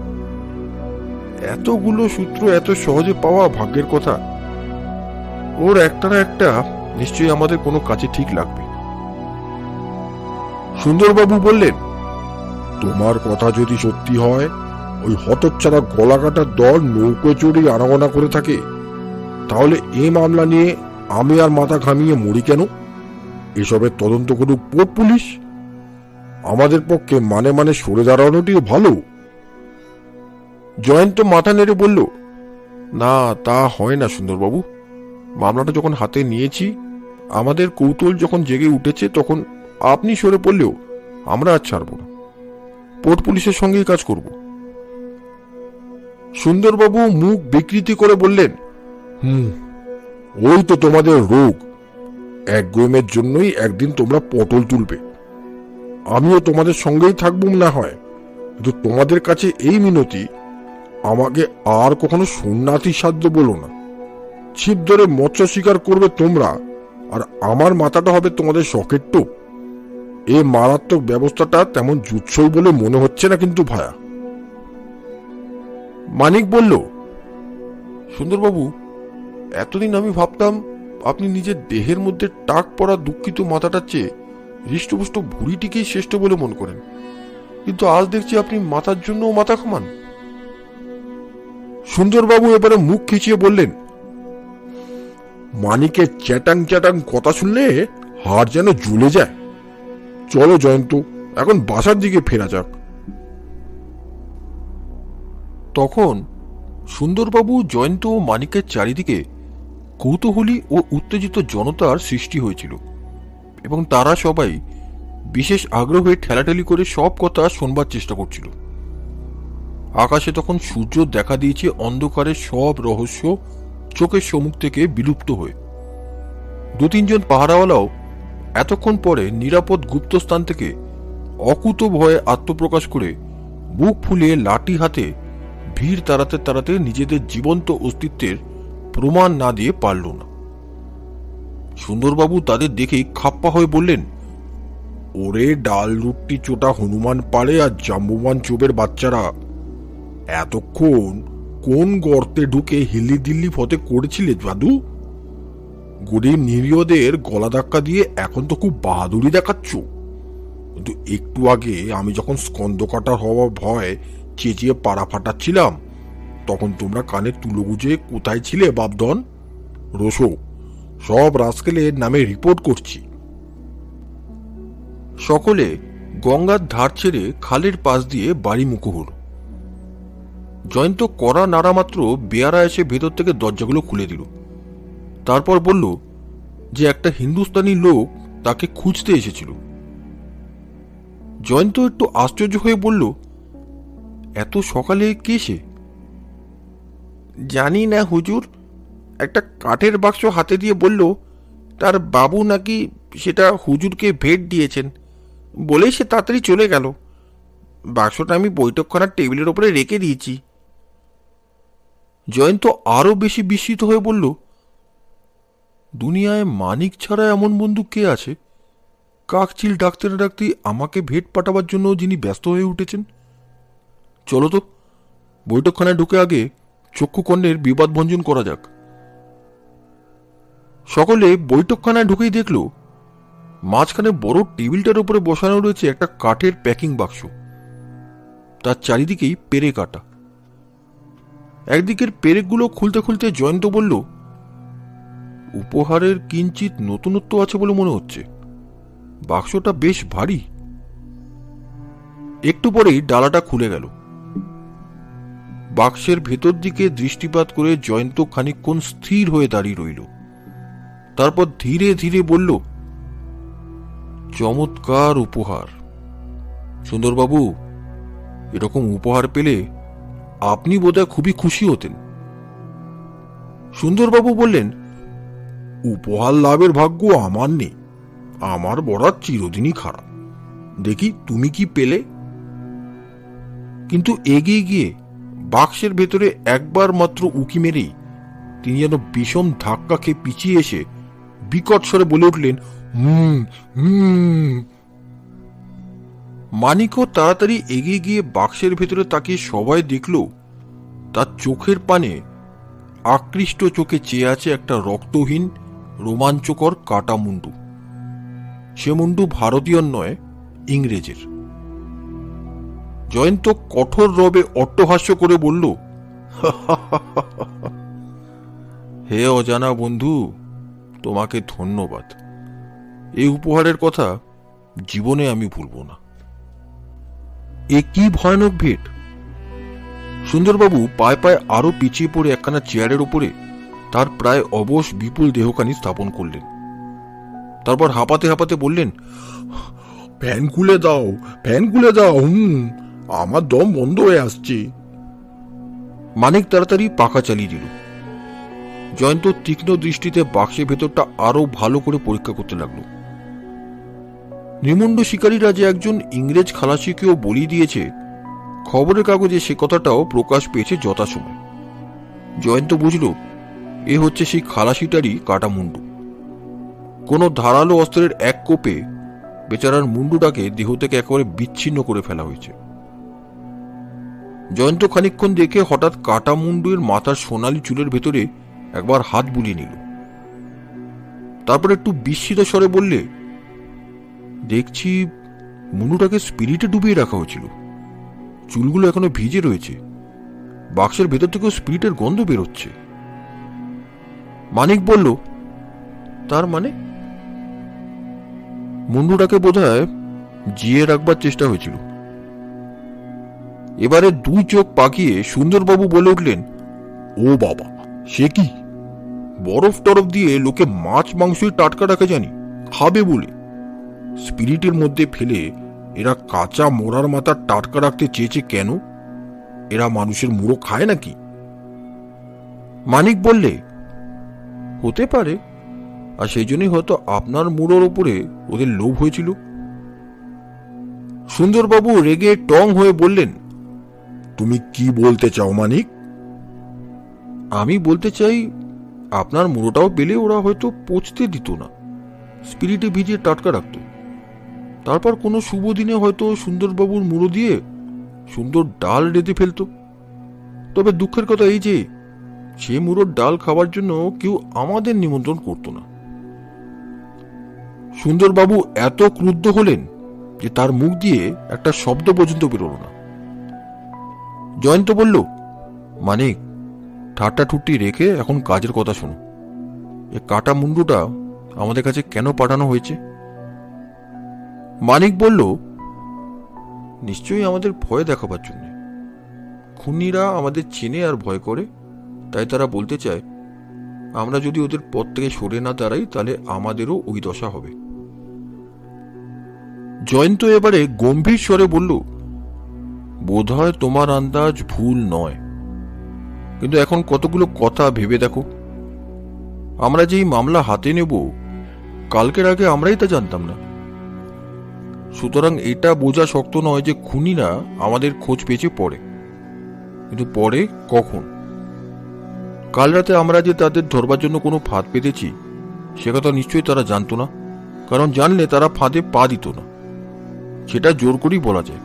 এতগুলো সূত্র এত সহজে পাওয়া ভাগ্যের কথা। ওর একটা না একটা নিশ্চয়ই আমাদের কোনো কাজে ঠিক লাগবে। সুন্দরবাবু বললেন, তোমার কথা যদি সত্যি হয়, ওই হতচ্ছাড়া গলাকাটার দল নৌকোয় চড়ে আনাগোনা করে থাকে, তাহলে এই মামলা নিয়ে আমি আর মাথা ঘামিয়ে মরি কেন? এসবের তদন্ত করুক পোর্ট পুলিশ। আমাদের পক্ষে মানে মানে সরে দাঁড়ানোটিও ভালো। জয়ন্ত মাথা নেড়ে বলল, না, তা হয় না সুন্দরবাবু। মামলাটা যখন হাতে নিয়েছি, আমাদের কৌতূহল যখন জেগে উঠেছে, তখন আপনি সরে পড়লেও আমরা আর ছাড়ব না। পোর্ট পুলিশের সঙ্গেই কাজ করব। সুন্দরবাবু মুখ বিকৃতি করে বললেন, ওই তো তোমাদের রোগ। একগুয়েমের জন্যই একদিন তোমরা পটল তুলবে। আমিও তোমাদের সঙ্গেই থাকবো না হয়, কিন্তু তোমাদের কাছে এই মিনতি, আমাকে আর কখনো সন্ন্যাসী সাধ্য বলো না। ছিপ ধরে মৎস্য শিকার করবে তোমরা, আর আমার মাথাটা হবে তোমাদের শখের টোপ। এই মারাত্মক ব্যবস্থাটা তেমন জুৎসই বলে মনে হচ্ছে না কিন্তু ভায়া। মানিক বলল, সুন্দরবাবু, এতদিন আমি ভাবতাম আপনি নিজের দেহের মধ্যে টাক পড়া দুঃখিত মাথাটার চেয়ে হৃষ্টপুষ্ট ভুঁড়িটিকেই শ্রেষ্ঠ বলে মনে করেন, কিন্তু আজ দেখছি আপনি মাথার জন্যও মাথা খামান। সুন্দরবাবু এবারে মুখ খিচিয়ে বললেন, মানিকের চ্যাটাং চ্যাটাং কথা শুনলে হাড় যেন জ্বলে যায়। চলো জয়ন্ত, এখন বাসার দিকে ফেরা যাক। তখন সুন্দরবাবু, জয়ন্ত ও মানিকের চারিদিকে কৌতূহলী ও উত্তেজিত জনতার সৃষ্টি হয়েছিল, এবং তারা সবাই বিশেষ আগ্রহে ঠেলাঠেলি করে সব কথা শোনবার চেষ্টা করছিল। আকাশে তখন সূর্য দেখা দিয়েছে অন্ধকারের সব রহস্য চোখের সম্মুখ থেকে বিলুপ্ত হয়ে। 2-3 জন পাহারাওয়ালাও এতক্ষণ পরে নিরাপদ গুপ্তস্থান থেকে অকুত ভয়ে আত্মপ্রকাশ করে বুক ফুলিয়ে লাঠি হাতে ভিড় তাড়াতে তাড়াতে নিজেদের জীবন্ত অস্তিত্বের প্রমাণ না দিয়ে পারল না। সুন্দরবাবু তাদের দেখেই খাপ্পা হয়ে বললেন, ওরে ডাল রুটি চোটা হনুমান পাড়ে আর জাম্বুমান চোবের বাচ্চারা, এতক্ষণ কোন গর্তে ঢুকে হিল্লি দিল্লি ফতে করেছিলে দাদু? গরিব নিরীহদের গলা ধাক্কা দিয়ে এখন তো খুব বাহাদুরি দেখাচ্ছ, কিন্তু একটু আগে আমি যখন স্কন্দ কাটার হওয়া ভয় চেঁচিয়ে পাড়া ফাটাচ্ছিলাম, তখন তোমরা কানে তুলো গুজে কোথায় ছিলে বাপধন? রোসো, সব রাস্কেলের নামে রিপোর্ট করছি। সকলে গঙ্গার ধার ছেড়ে খালের পাশ দিয়ে বাড়ি মুখো হল। জয়ন্ত কড়া নাড়া মাত্র বেয়ারা এসে ভেতর থেকে দরজাগুলো খুলে দিল। তারপর বলল যে একটা হিন্দুস্তানি লোক তাকে খুঁজতে এসেছিল। জয়ন্ত একটু আশ্চর্য হয়ে বলল, এত সকালে কে সে? জানি না হুজুর, একটা কাঠের বাক্স হাতে দিয়ে বলল তার বাবু নাকি সেটা হুজুরকে ভেট দিয়েছেন, বলেই সে তাড়াতাড়ি চলে গেল। বাক্সটা আমি বৈঠকখানার টেবিলের ওপরে রেখে দিয়েছি। জয়ন্ত আরো বেশি বিস্মিত হয়ে বলল, দুনিয়ায় মানিক ছাড়া এমন বন্ধু কে আছে কাকচিল ডাকতে না ডাকতে আমাকে ভেট পাঠাবার জন্য যিনি ব্যস্ত হয়ে উঠেছেন? চলো তো বৈঠকখানায় ঢুকে আগে চক্ষুকর্ণের বিবাদ ভঞ্জন করা যাক। সকলে বৈঠকখানায় ঢুকেই দেখল মাঝখানে বড় টেবিলটার উপরে বসানো রয়েছে একটা কাঠের প্যাকিং বাক্স, তার চারিদিকেই পেরে কাটা। একদিকের পেরেকগুলো খুলতে খুলতে জয়ন্ত বলল, উপহারের কিঞ্চিত নতুনত্ব আছে বলে মনে হচ্ছে। বাক্সটা বেশ ভারী। একটু পরেই ডালাটা খুলে গেল। বাক্সের ভেতর দিকে দৃষ্টিপাত করে জয়ন্ত খানিকক্ষণ স্থির হয়ে দাঁড়িয়ে রইল। তারপর ধীরে ধীরে বলল, চমৎকার উপহার। সুন্দরবাবু, এরকম উপহার পেলে আপনি বোধহয় খুবই খুশি হতেন। সুন্দরবাবু বললেন, উপহার লাভের ভাগ্য আমার নেই। আমার বরাত চিরদিনই খারাপ। দেখি তুমি কি পেলে? কিন্তু এগিয়ে গিয়ে বাক্সের ভেতরে একবার মাত্র উকি মেরেই তিনি যেন বিষম ধাক্কা খেয়ে পিছিয়ে এসে বিকট স্বরে বলে উঠলেন, হুম হুম। মানিকও তাড়াতাড়ি এগিয়ে গিয়ে বাক্সের ভেতরে তাকিয়ে সবাই দেখল তার চোখের পানে আকৃষ্ট চোখে চেয়ে আছে একটা রক্তহীন রোমাঞ্চকর কাটা মুন্ডু। সে মুন্ডু ভারতীয় নয়, ইংরেজের। জয়ন্ত কঠোর রবে অট্টহাস্য করে বলল, হে অজানা বন্ধু, তোমাকে ধন্যবাদ। এই উপহারের কথা জীবনে আমি ভুলব না। এ কি ভয়ানক ভেট! সুন্দরবাবু পায়ে পায়ে আরো পিছিয়ে পড়ে একখানা চেয়ারের উপরে তার প্রায় অবশ বিপুল দেহখানি স্থাপন করলেন। তারপর হাঁপাতে হাঁপাতে বললেন, ফ্যান খুলে দাও, ফ্যান খুলে দাও। আমার দম বন্ধ হয়ে আসছে। মানিক তাড়াতাড়ি পাখা চালিয়ে দিল। জয়ন্ত তীক্ষ্ণ দৃষ্টিতে বাক্সের ভেতরটা আরো ভালো করে পরীক্ষা করতে লাগলো। নির্মুণ্ড শিকারীরা যে একজন ইংরেজ খালাসিকেও বলি দিয়েছে, খবরের কাগজে সে কথাটাও প্রকাশ পেয়েছে যথাসময়। জয়ন্ত বুঝল এ হচ্ছে সেই খালাসিটারই কাটা মুন্ডু। কোনো ধারালো অস্ত্রের এক কোপে বেচারার মুন্ডুটাকে দেহ থেকে একেবারে বিচ্ছিন্ন করে ফেলা হয়েছে। জয়ন্ত খানিকক্ষণ দেখে হঠাৎ কাটা মুন্ডুর মাথার সোনালি চুলের ভেতরে একবার হাত বুলিয়ে নিল। তারপর একটু বিস্মিত স্বরে বললে, দেখছি মুন্ডুটাকে স্পিরিটে ডুবিয়ে রাখা হয়েছিল। চুলগুলো এখনো ভিজে রয়েছে। বাক্সের ভেতর থেকেও স্পিরিটের গন্ধ বেরোচ্ছে। মানিক বলল, তার মানে? মুন্ডুটাকে বোধহয় জিয়ে রাখবার চেষ্টা হয়েছিল। এবারে দুই চোখ পাকিয়ে সুন্দরবাবু বলে উঠলেন, ও বাবা, সে কি? বরফ টরফ দিয়ে লোকে মাছ মাংসই টাটকা রাখে জানি, খাবে বলে। স্পিরিটের মধ্যে ফেলে এরা কাঁচা মোড়ার মাথা টাটকা রাখতে চেয়েছে কেন? এরা মানুষের মুড়ো খায় নাকি? মানিক বললে, হতে পারে, আর সেই জন্যই হয়তো আপনার মুড়োর উপরে ওদের লোভ হয়েছিল। সুন্দরবাবু রেগে টং হয়ে বললেন, তুমি কি বলতে চাও মানিক? আমি বলতে চাই, আপনার মুড়োটাও পেলে ওরা হয়তো পচতে দিত না, স্পিরিটে ভিজিয়ে টাটকা রাখত। তারপর কোনো শুভ দিনে হয়তো সুন্দরবাবুর মুড়ো দিয়ে সুন্দর ডাল রেঁধে ফেলত। তবে দুঃখের কথা এই যে সে মুড়োর ডাল খাবার জন্য কেউ আমাদের নিমন্ত্রণ করত না। সুন্দরবাবু এত ক্রুদ্ধ হলেন যে তার মুখ দিয়ে একটা শব্দ পর্যন্ত বেরোল না। জয়ন্ত বলল, মানিক, ঠাট্টা ঠুট্টি রেখে এখন কাজের কথা শোনো। এ কাটা মুন্ডুটা আমাদের কাছে কেন পাঠানো হয়েছে? মানিক বলল, নিশ্চয়ই আমাদের ভয় দেখাবার জন্য। খুনিরা আমাদের চেনে আর ভয় করে, তাই তারা বলতে চায় আমরা যদি ওদের পথ থেকে সরে না দাঁড়াই তাহলে আমাদেরও ওই দশা হবে। জয়ন্ত এবারে গম্ভীর স্বরে বলল, বোধহয় তোমার আন্দাজ ভুল নয়, কিন্তু এখন কতগুলো কথা ভেবে দেখো। আমরা যেই মামলা হাতে নেব কালকের আগে আমরাই তা জানতাম না। সুতরাং এটা বোঝা শক্ত নয় যে খুনিরা আমাদের খোঁজ পেয়েছে পরে, কিন্তু পরে কখন? কাল রাতে আমরা যে তাদের ধরবার জন্য কোনো ফাঁদ পেতেছি সে কথা নিশ্চয়ই তারা জানতো না, কারণ জানলে তারা ফাঁদে পা দিত না, সেটা জোর করেই বলা যায়।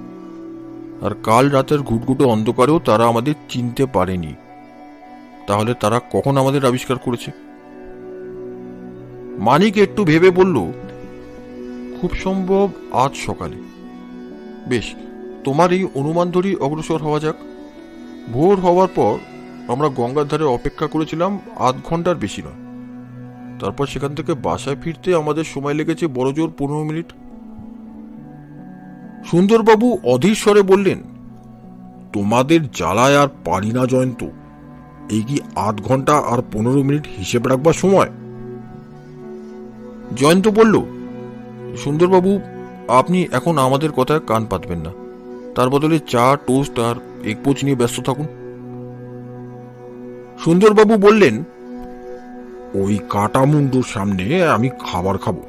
আর কাল রাতের ঘুটঘুটে অন্ধকারেও তারা আমাদের চিনতে পারেনি, তাহলে তারা কখন আমাদের আবিষ্কার করেছে? মানিক একটু ভেবে বলল, খুব সম্ভব আজ সকালে। বেশ, তোমার এই অনুমান ধরেই অগ্রসর হওয়া যাক। ভোর হওয়ার পর আমরা গঙ্গার ধারে অপেক্ষা করেছিলাম ৮ ঘন্টার বেশি নয়। তারপর সেখান থেকে বাসায় ফিরতে আমাদের সময় লেগেছে বড়জোর ১৫ মিনিট। সুন্দরবাবু অধীর স্বরে বললেন, তোমাদের জ্বালায় আর পারি না জয়ন্ত। এই কি ৮ ঘন্টা আর ১৫ মিনিট হিসেব রাখবার সময়? জয়ন্ত বলল, সুন্দরবাবু, আপনি এখন আমাদের কথায় কান পাতবেন না, তার বদলে চা, টোস্ট আর এগ পোচ নিয়ে ব্যস্ত থাকুন। সুন্দরবাবু বললেন, ওই কাটা মুন্ডুর সামনে আমি খাবার খাবো।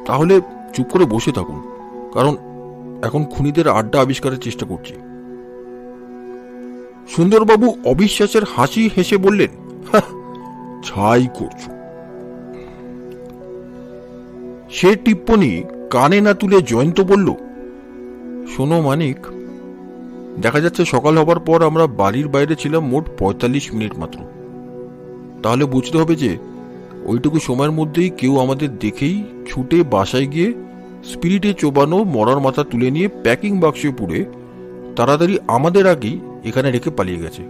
তাহলে চুপ করে বসে থাকুন, কারণ এখন খুনিদের আড্ডা আবিষ্কারের চেষ্টা করছি। সুন্দরবাবু অবিশ্বাসের হাসি হেসে বললেন, ছাই করছো। সে টিপ্পনি কানে না তুলে জয়ন্ত বলল, শোনো মানিক, দেখা যাচ্ছে সকাল হবার পর আমরা বাড়ির বাইরে ছিলাম মোট ৪৫ মিনিট মাত্র। তাহলে বুঝতে হবে যে ওইটুকু সময়ের মধ্যেই কেউ আমাদের দেখেই ছুটে বাসায় গিয়ে স্পিরিটে চোবানো মরার মাথা তুলে নিয়ে প্যাকিং বাক্সে পুরে তাড়াতাড়ি আমাদের আগেই এখানে রেখে পালিয়ে গেছে।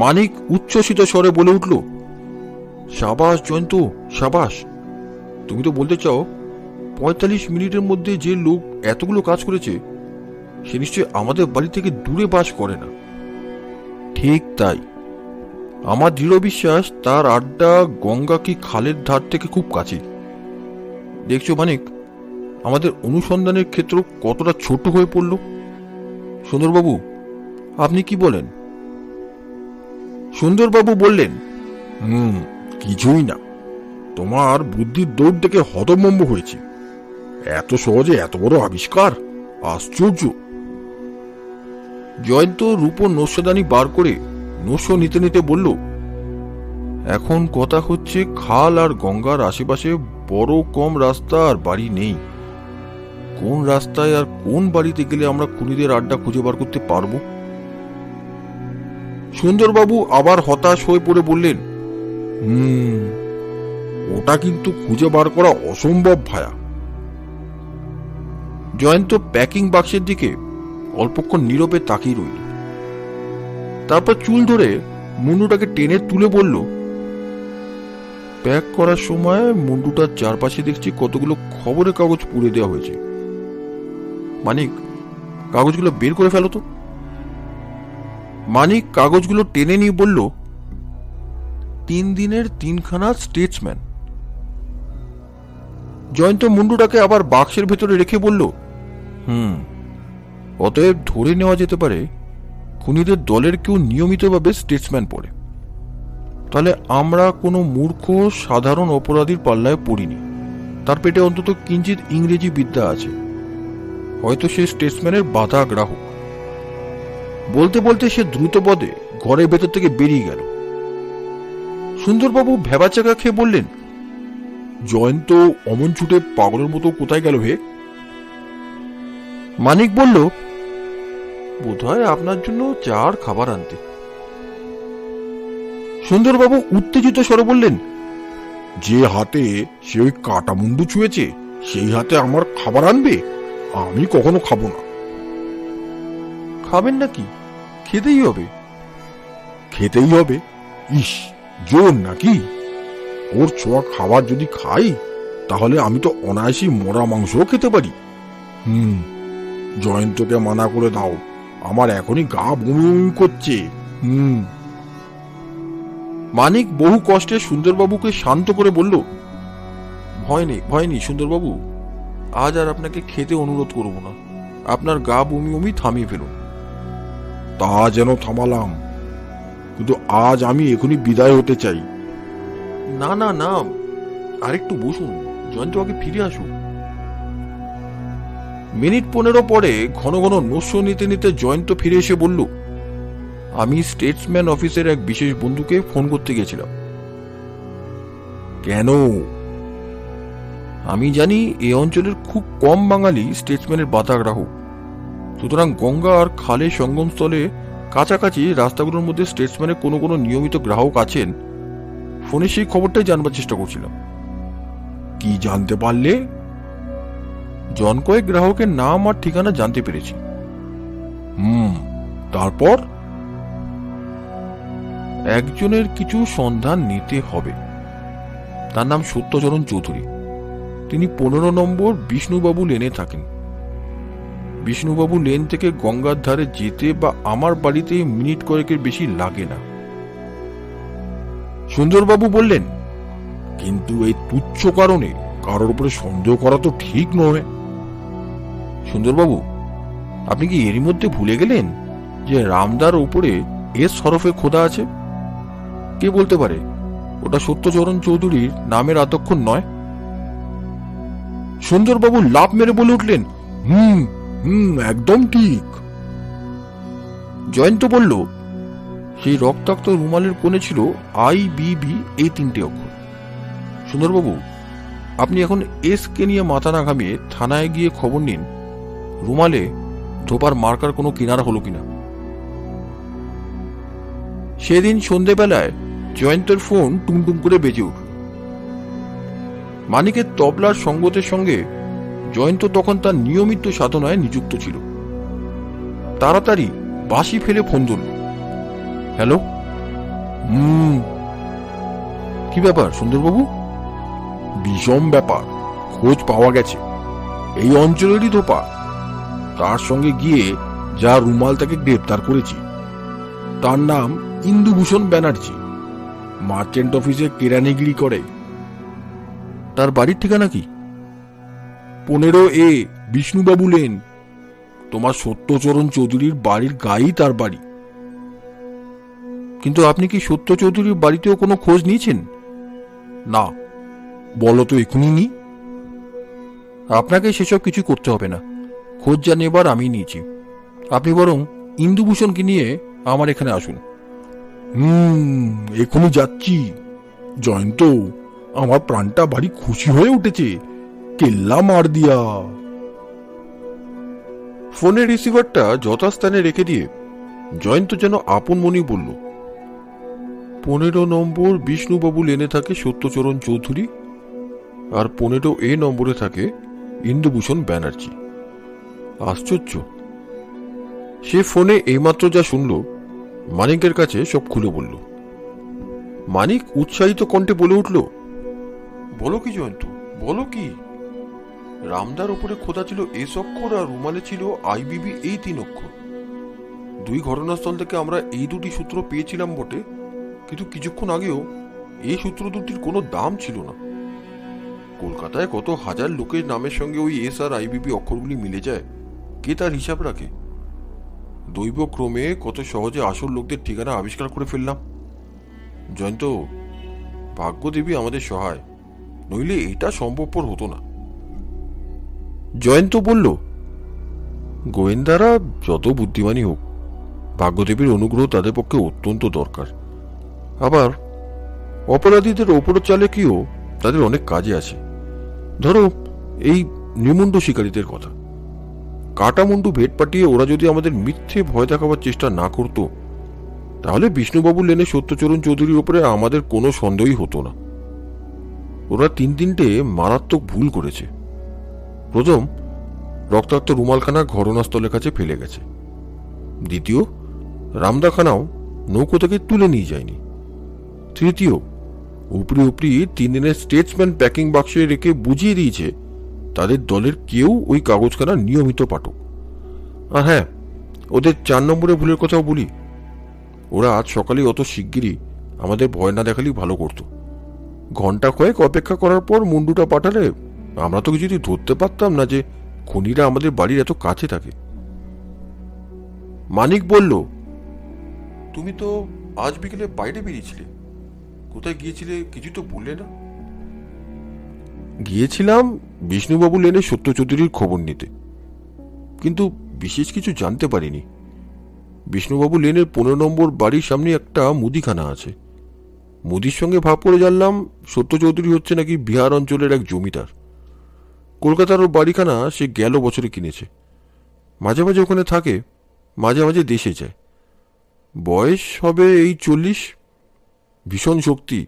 মানিক উচ্ছ্বসিত স্বরে বলে উঠল, সাবাস জয়ন্ত, সাবাস। তুমি তো বলতে চাও ৪৫ মিনিটের মধ্যে যে লোক এতগুলো কাজ করেছে সে নিশ্চয় আমাদের বাড়ি থেকে দূরে বাস করে না। ঠিক তাই, আমার দৃঢ় বিশ্বাস তার আড্ডা গঙ্গা কি খালের ধার থেকে খুব কাছে। দেখছো মানিক, আমাদের অনুসন্ধানের ক্ষেত্র কতটা ছোট হয়ে পড়ল। সুন্দরবাবু, আপনি কি বলেন? সুন্দরবাবু বললেন, কিছুই না। তোমার বুদ্ধির দৌড় দেখে হতভম্ব হয়েছে। এত সহজে এত বড় আবিষ্কার, আশ্চর্য। জয়ন্ত রূপো নস্যদানি বার করে নস্য নিতে নিতে বলল, এখন কথা হচ্ছে খাল আর গঙ্গার আশেপাশে বড় কম রাস্তা আর বাড়ি নেই। কোন রাস্তায় আর কোন বাড়িতে গেলে আমরা খুনিদের আড্ডা খুঁজে বার করতে পারবো? সুন্দরবাবু আবার হতাশ হয়ে পড়ে বললেন, ওটা কিন্তু খুঁজে বার করা অসম্ভব ভায়া। জয়ন্ত প্যাকিং বাক্সের দিকে অল্পক্ষণ নীরবে তাকিয়ে রইল। তারপর চুল ধরে মুন্ডুটাকে টেনে তুলে বলল, প্যাক করার সময় মুন্ডুটার চারপাশে দেখছি কতগুলো খবরের কাগজ পুড়ে দেওয়া হয়েছে। মানিক, কাগজগুলো বের করে ফেলো তো। মানিক কাগজগুলো টেনে নিয়ে বলল, 3 দিনের 3খানা স্টেটসম্যান। জয়ন্ত মুন্ডুটাকে আবার বাক্সের ভেতরে রেখে বলল, অতএব ধরে নেওয়া যেতে পারে খুনিদের দলের কেউ নিয়মিতভাবে স্টেটসম্যান পড়ে। তাহলে আমরা কোনো মূর্খ সাধারণ অপরাধীর পাল্লায় পড়িনি। তার পেটে অন্তত কিঞ্চিত ইংরেজি বিদ্যা আছে, হয়তো সে স্টেটসম্যানের বাধা গ্রাহক। বলতে বলতে সে দ্রুত পদে ঘরের ভেতর থেকে বেরিয়ে গেল। সুন্দরবাবু ভেবাচাকা খেয়ে বললেন, জয়ন্ত অমন ছুটে পাগলের মতো কোথায় গেল হে? মানিক বলল, বোধহয় আপনার জন্য চার খাবার আনতে। সুন্দরবাবু উত্তেজিত স্বরে বললেন, যে হাতে সে ওই কাটা মুন্ডু ছুঁয়েছে সেই হাতে আমার খাবার আনবে? আমি কখনো খাবো না। খাবেন নাকি? খেতেই হবে। খেতেই হবে? ইস, জোর নাকি? ওর ছোঁয়া খাবার যদি খাই তাহলে আমি তো অনায়াসই মরা মাংসও খেতে পারি। জয়ন্তকে মানা করে দাও, আমার এখনই গা বমি বমি করছে। হুম। মানিক বহু কষ্টে সুন্দরবাবুকে শান্ত করে বলল, ভয় নেই সুন্দরবাবু, আজ আর আপনাকে খেতে অনুরোধ করব না। আপনার গা বমি বমি থামিয়ে ফেলুন। তা যেন থামালাম, কিন্তু আজ আমি এখনই বিদায় হতে চাই। না না না, আরেকটু বসুন, জয়ন্ত আগে ফিরে আসুন। মিনিট 15 পরে ঘন ঘন নস্য নিতে নিতে জয়ন্ত ফিরে এসে বলল, আমি স্টেটসম্যান অফিসের এক বিশেষ বন্ধুকে ফোন করতে গেছিলাম। কেন? আমি জানি এই অঞ্চলের খুব কম বাঙালি স্টেটসম্যানের বাধা গ্রাহক, সুতরাং গঙ্গা আর খালের সঙ্গমস্থলে কাছাকাছি রাস্তাগুলোর মধ্যে স্টেটসম্যানের কোনো কোনো নিয়মিত গ্রাহক আছেন। ফোনে সেই খবরটাই জানবার চেষ্টা করছিলাম। কি জানতে পারলে? জন কয়েক গ্রাহকের নাম আর ঠিকানা জানতে পেরেছি। তারপর? একজনের কিছু সন্ধান নিতে হবে। তার নাম সত্যচরণ চৌধুরী। তিনি 15 নম্বর বিষ্ণুবাবু লেনে থাকেন। বিষ্ণুবাবু লেন থেকে গঙ্গার ধারে যেতে বা আমার বাড়িতে মিনিট কয়েকের বেশি লাগে না। সুন্দরবাবু বললেন, কিন্তু এই তুচ্ছ কারণে কারোর উপরে সন্দেহ করা তো ঠিক নয়। সুন্দরবাবু, আপনি কি এরই মধ্যে ভুলে গেলেন যে রামদার উপরে এস হরফে খোদা আছে? কে বলতে পারে ওটা সত্যচরণ চৌধুরীর নামের আতক্ষণ নয়? সুন্দরবাবু লাফ মেরে বলে উঠলেন, একদম ঠিক। জয়ন্ত বলল, সেই রক্তাক্ত রুমালের কোণে ছিল IBB এই 3টে অক্ষর। সুন্দরবাবু, আপনি এখন এস কে নিয়ে মাথা না ঘামিয়ে থানায় গিয়ে খবর নিন রুমালে ধোপার মার্কার কোনো কিনারা হলো কিনা। সেদিন সন্ধেবেলায় জয়ন্তের ফোন টুমটুম করে বেজে উঠল। মানিকের তবলার সঙ্গতের সঙ্গে জয়ন্ত তখন তার নিয়মিত সাধনায় নিযুক্ত ছিল। তাড়াতাড়ি বাঁশি ফেলে ফোন ধরল। হ্যালো। কি ব্যাপার সুন্দরবাবু? বিষম ব্যাপার, খোঁজ পাওয়া গেছে। এই অঞ্চলেরই ধোপা। তার সঙ্গে গিয়ে যা রুমাল তাকে গ্রেপ্তার করেছি তার নাম ইন্দুভূষণ ব্যানার্জি। মার্চেন্ট অফিসে কেরানিগিরি করে। তার বাড়ির ঠিকানা কি? 15A বিষ্ণুবাবু lane. তোমার সত্যচরণ চৌধুরীর বাড়ির গায়েই তার বাড়ি। কিন্তু আপনি কি সত্য চৌধুরীর বাড়িতেও কোনো খোঁজ নিয়েছেন? না। বলো তো এখনই নি। আপনাকে সেসব কিছু করতে হবে না, খোঁজ যা নেবার আমি নিয়েছি। আপনি বরং ইন্দুভূষণকে নিয়ে আমার এখানে আসুন। এখনই যাচ্ছি। জয়ন্ত, আমার প্রাণটা ভারী খুশি হয়ে উঠেছে। কেল্লা মার দিয়া। ফোনের রিসিভারটা যথাস্থানে রেখে দিয়ে জয়ন্ত যেন আপন মনি বলল, 15 নম্বর বিষ্ণুবাবু লেনে থাকে সত্যচরণ চৌধুরী, আর 15A নম্বরে থাকে ইন্দুভূষণ ব্যানার্জি। আশ্চর্য। সে ফোনে এইমাত্র যা শুনল মানিকের কাছে সব খুলে বলল। মানিক উৎসাহিত কণ্ঠে বলে উঠল, বলো কি জয়ন্ত, বলো কি? রামদার উপরে খোদা ছিল এস অক্ষর আর রুমালে ছিল IBB এই 3 অক্ষর। 2 ঘটনাস্থল থেকে আমরা এই 2টি সূত্র পেয়েছিলাম বটে, কিন্তু কিছুক্ষণ আগেও এই সূত্র দুটির কোনো দাম ছিল না। কলকাতায় কত হাজার লোকের নামের সঙ্গে ওই এস আর IBB অক্ষরগুলি মিলে যায়, কে তার হিসাব রাখে? দৈবক্রমে কত সহজে আসল লোকদের ঠিকানা আবিষ্কার করে ফেললাম। জয়ন্ত, ভাগ্যদেবী আমাদের সহায়, নইলে এটা সম্ভবপর হতো না। জয়ন্ত বলল, গোয়েন্দারা যত বুদ্ধিমানই হোক, ভাগ্যদেবীর অনুগ্রহ তাদের পক্ষে অত্যন্ত দরকার। আবার অপরাধীদের ওপর চালকেও তাদের অনেক কাজে আছে। ধরো এই নিমুন্ড শিকারীদের কথা। কাটামুন্ডু ভেট পাঠিয়ে ওরা যদি আমাদের মিথ্যে ভয় দেখাবার চেষ্টা না করত, তাহলে বিষ্ণুবাবু লেনে সত্যচরণ চৌধুরীর উপরে আমাদের কোনো সন্দেহই হতো না। ওরা 3টে মারাত্মক ভুল করেছে। প্রথম, রক্তাক্ত রুমালখানা ঘটনাস্থলের কাছে ফেলে গেছে। দ্বিতীয়, রামদাখানাও নৌকো থেকে তুলে নিয়ে যায়নি। তৃতীয়, উপরি 3 দিনের স্টেটসম্যান প্যাকিং বাক্সে রেখে বুঝিয়ে দিয়েছে তাদের দলের কেউ ওই কাগজখানার নিয়মিত পাঠক। আর হ্যাঁ, ওদের 4 নম্বরের ভুলের কথাও বলি। ওরা আজ সকালে অত শিগগিরই আমাদের ভয় না দেখালেই ভালো করতো। ঘন্টা কয়েক অপেক্ষা করার পর মুন্ডুটা পাঠালে আমরা তো কিছুতেই ধরতে পারতাম না যে খুনিরা আমাদের বাড়ির এত কাছে থাকে। মানিক বলল, তুমি তো আজ বিকেলে বাইরে বেরিয়েছিলে, কোথায় গিয়েছিলে কিছু তো বললে না। গিয়েছিলাম বিষ্ণুবাবু লেনে সত্য চৌধুরীর খবর নিতে, কিন্তু বিশেষ কিছু জানতে পারিনি। বিষ্ণুবাবু লেনের 15 নম্বর বাড়ির সামনে একটা মুদিখানা আছে। মুদির সঙ্গে ভাব করে জানলাম সত্য চৌধুরী হচ্ছে নাকি বিহার অঞ্চলের এক জমিদার। কলকাতার ওর বাড়িখানা সে গেল বছরে কিনেছে। মাঝে মাঝে ওখানে থাকে, মাঝে মাঝে দেশে যায়। বয়স হবে এই 40। ভীষণ শক্তি।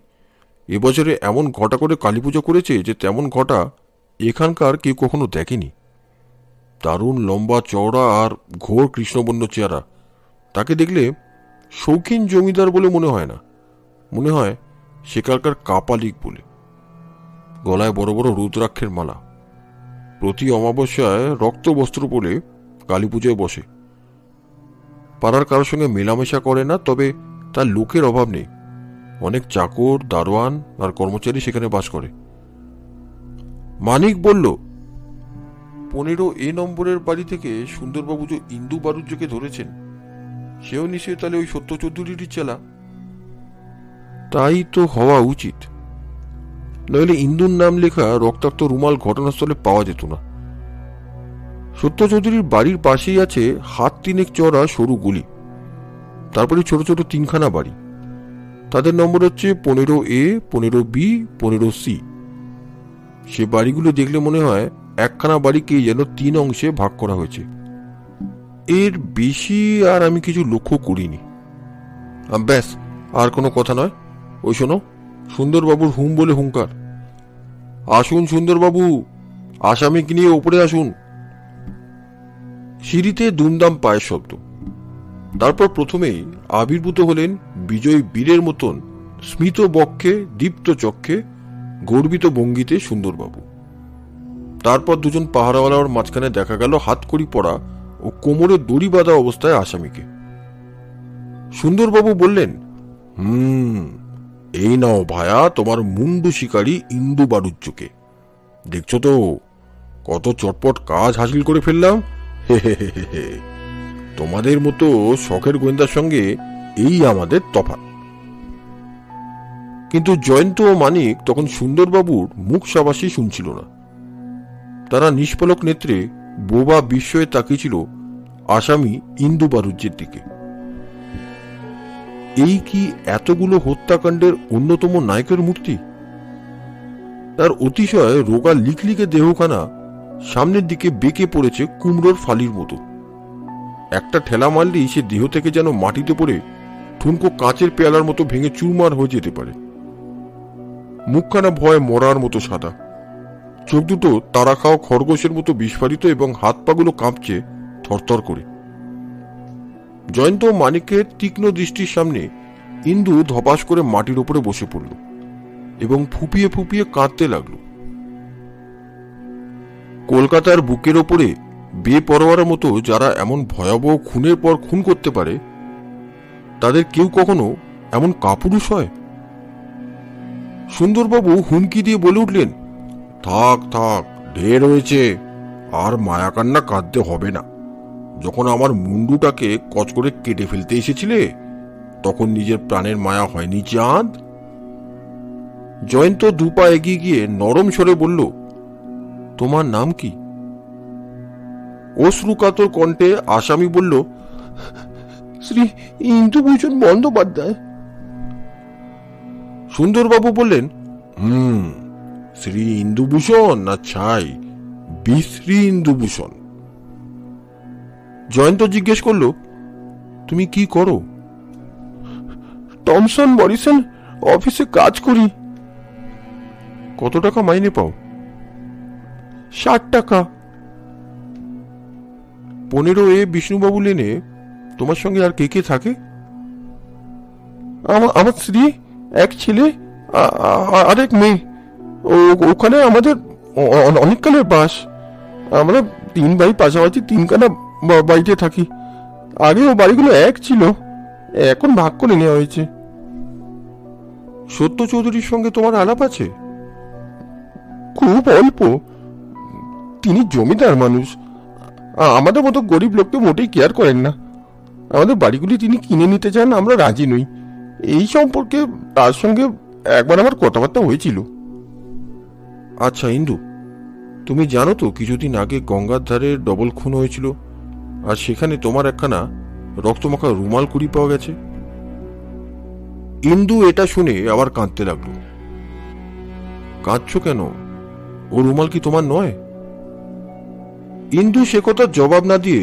এবছরে এমন ঘটা করে কালী পুজো করেছে যে তেমন ঘটা এখানকার কেউ কখনো দেখেনি। দারুণ লম্বা চওড়া আর ঘোর কৃষ্ণবর্ণ চেহারা। তাকে দেখলে শৌখিন জমিদার বলে মনে হয় না, মনে হয় সেকালকার কাপালিক বলে। গলায় বড় বড় রুদ্রাক্ষের মালা। প্রতি অমাবস্যায় রক্ত বস্ত্র পরে কালী পুজোয় বসে। পাড়ার কারোর সঙ্গে মেলামেশা করে না, তবে তার লোকের অভাব নেই। অনেক চাকর, দারোয়ান আর কর্মচারী সেখানে বাস করে। মানিক বলল, 15A নম্বরের বাড়ি থেকে সুন্দরবাবু যে ইন্দু বারুজ্যকে ধরেছেন, সেও নিশ্চয়ই তাহলে ওই সত্য চৌধুরীরই চেলা। তাই তো হওয়া উচিত, নইলে ইন্দুর নাম লেখা রক্তাক্ত রুমাল ঘটনাস্থলে পাওয়া যেত না। সত্য চৌধুরীর বাড়ির পাশেই আছে হাত 3 চড়া সরু গলি, তারপরে ছোট ছোট 3খানা বাড়ি। তাদের নম্বর হচ্ছে 15A, 15B, 15C। সে বাড়িগুলো দেখলে মনে হয় একখানা বাড়িকেই যেন 3 অংশে ভাগ করা হয়েছে। এর বেশি আর আমি কিছু লক্ষ্য করিনি। ব্যাস, আর কোনো কথা নয়। ওই শোনো, সুন্দরবাবুর হুম বলে হুঙ্কার। আসুন সুন্দরবাবু, আসামিকে নিয়ে ওপরে আসুন। সিঁড়িতে দুমদাম পায়ের শব্দ। তারপর প্রথমেই আবির্ভূত হলেন বিজয়ী বীরের মতন স্মিত বক্ষে, দীপ্ত চক্ষে, গর্বিত ভঙ্গিতে সুন্দরবাবু। তারপর দুজন পাহারাওয়ালার মাঝখানে দেখা গেল হাতকড়ি পরা ও কোমরে দড়ি বাঁধা অবস্থায় আসামিকে। সুন্দরবাবু বললেন, এই নাও ভায়া তোমার মুন্ডু শিকারী ইন্দু বারুজ্যকে। দেখছো তো কত চটপট কাজ হাসিল করে ফেললাম। হে হে হে হে। তোমাদের মতো শখের গোয়েন্দার সঙ্গে এই আমাদের তফাৎ। কিন্তু জয়ন্ত ও মানিক তখন সুন্দরবাবুর মুখ সাবাসী শুনছিল না। তারা নিষ্পলক নেত্রে বোবা বিস্ময়ে তাকিয়েছিল আসামি ইন্দু বারুজ্যের দিকে। এই কি এতগুলো হত্যাকাণ্ডের অন্যতম নায়কের মূর্তি? তার অতিশয় রোগা লিকলিকে দেহখানা সামনের দিকে বেঁকে পড়েছে কুমড়োর ফালির মতো। একটা ঠেলা মারলেই সে দেহ থেকে যেন মাটিতে পড়ে ঠুনকো কাঁচের পেয়ালার মতো ভেঙে চুরমার হয়ে যেতে পারে। মুখখানা ভয় মরার মতো সাদা, চোখ দুটো তারা খাওয়া খরগোশের মতো বিস্ফারিত এবং হাত পাগুলো কাঁপছে থরথর করে। জয়ন্ত মানিকের তীক্ষ্ণ দৃষ্টির সামনে ইন্দু ধপাস করে মাটির ওপরে বসে পড়ল এবং ফুপিয়ে ফুপিয়ে কাঁদতে লাগল। কলকাতার বুকের ওপরে বেপরোয়ার মতো যারা এমন ভয়াবহ খুনের পর খুন করতে পারে, তাদের কেউ কখনো এমন কাপুরুষ হয়? সুন্দরবাবু হুমকি দিয়ে বলে উঠলেন, থাক থাক, ঢের হয়েছে, আর মায়াকান্না কাঁদতে হবে না। যখন আমার মুন্ডুটাকে কচ করে কেটে ফেলতে এসেছিলে, তখন নিজের প্রাণের মায়া হয়নি চাঁদ? জয়ন্ত দুপা এগিয়ে গিয়ে নরম স্বরে বলল, তোমার নাম কি? অশ্রুকাতর কণ্ঠে আসামি বলল, শ্রী ইন্দুভূষণ বন্দ্যোপাধ্যায়। সুন্দরবাবু বললেন, শ্রী ইন্দুভূষণ না ছাই বিশ্রী ইন্দুভূষণ? জয়ন্ত জিজ্ঞেস করল, তুমি কি করো? টমসন মরিসন অফিসে কাজ করি। কত টাকা মাইনে পাও? 60 টাকা। 15A বিষ্ণুবাবু লেনে তোমার সঙ্গে আর কে কে থাকে? আমার স্ত্রী, এক ছেলে আর এক মেয়ে। ওখানে আমাদের অনেককালের বাস। আমরা 3 ভাই পাশাপাশি 3খানা বাড়িতে থাকি। আগে ও বাড়িগুলো এক ছিল, এখন ভাগ করে নেওয়া হয়েছে। সত্য চৌধুরীর সঙ্গে তোমার আলাপ আছে? খুব অল্প। তিনি জমিদার মানুষ, আমাদের মতো গরিব লোককে মোটেই কেয়ার করেন না। আমাদের বাড়িগুলি তিনি কিনে নিতে চান, আমরা রাজি নই। এই সম্পর্কে তার সঙ্গে একবার আমার কথাবার্তা হয়েছিল। আচ্ছা ইন্দু, তুমি জানো তো কিছুদিন আগে গঙ্গার ধারে ডবল খুন হয়েছিল, আর সেখানে তোমার একখানা রক্তমাখা রুমাল কুড়ি পাওয়া গেছে। ইন্দু এটা শুনে আবার কাঁদতে লাগলো। কাঁদছো কেন? ও রুমাল কি তোমার নয়? ইন্দু সে কথার জবাব না দিয়ে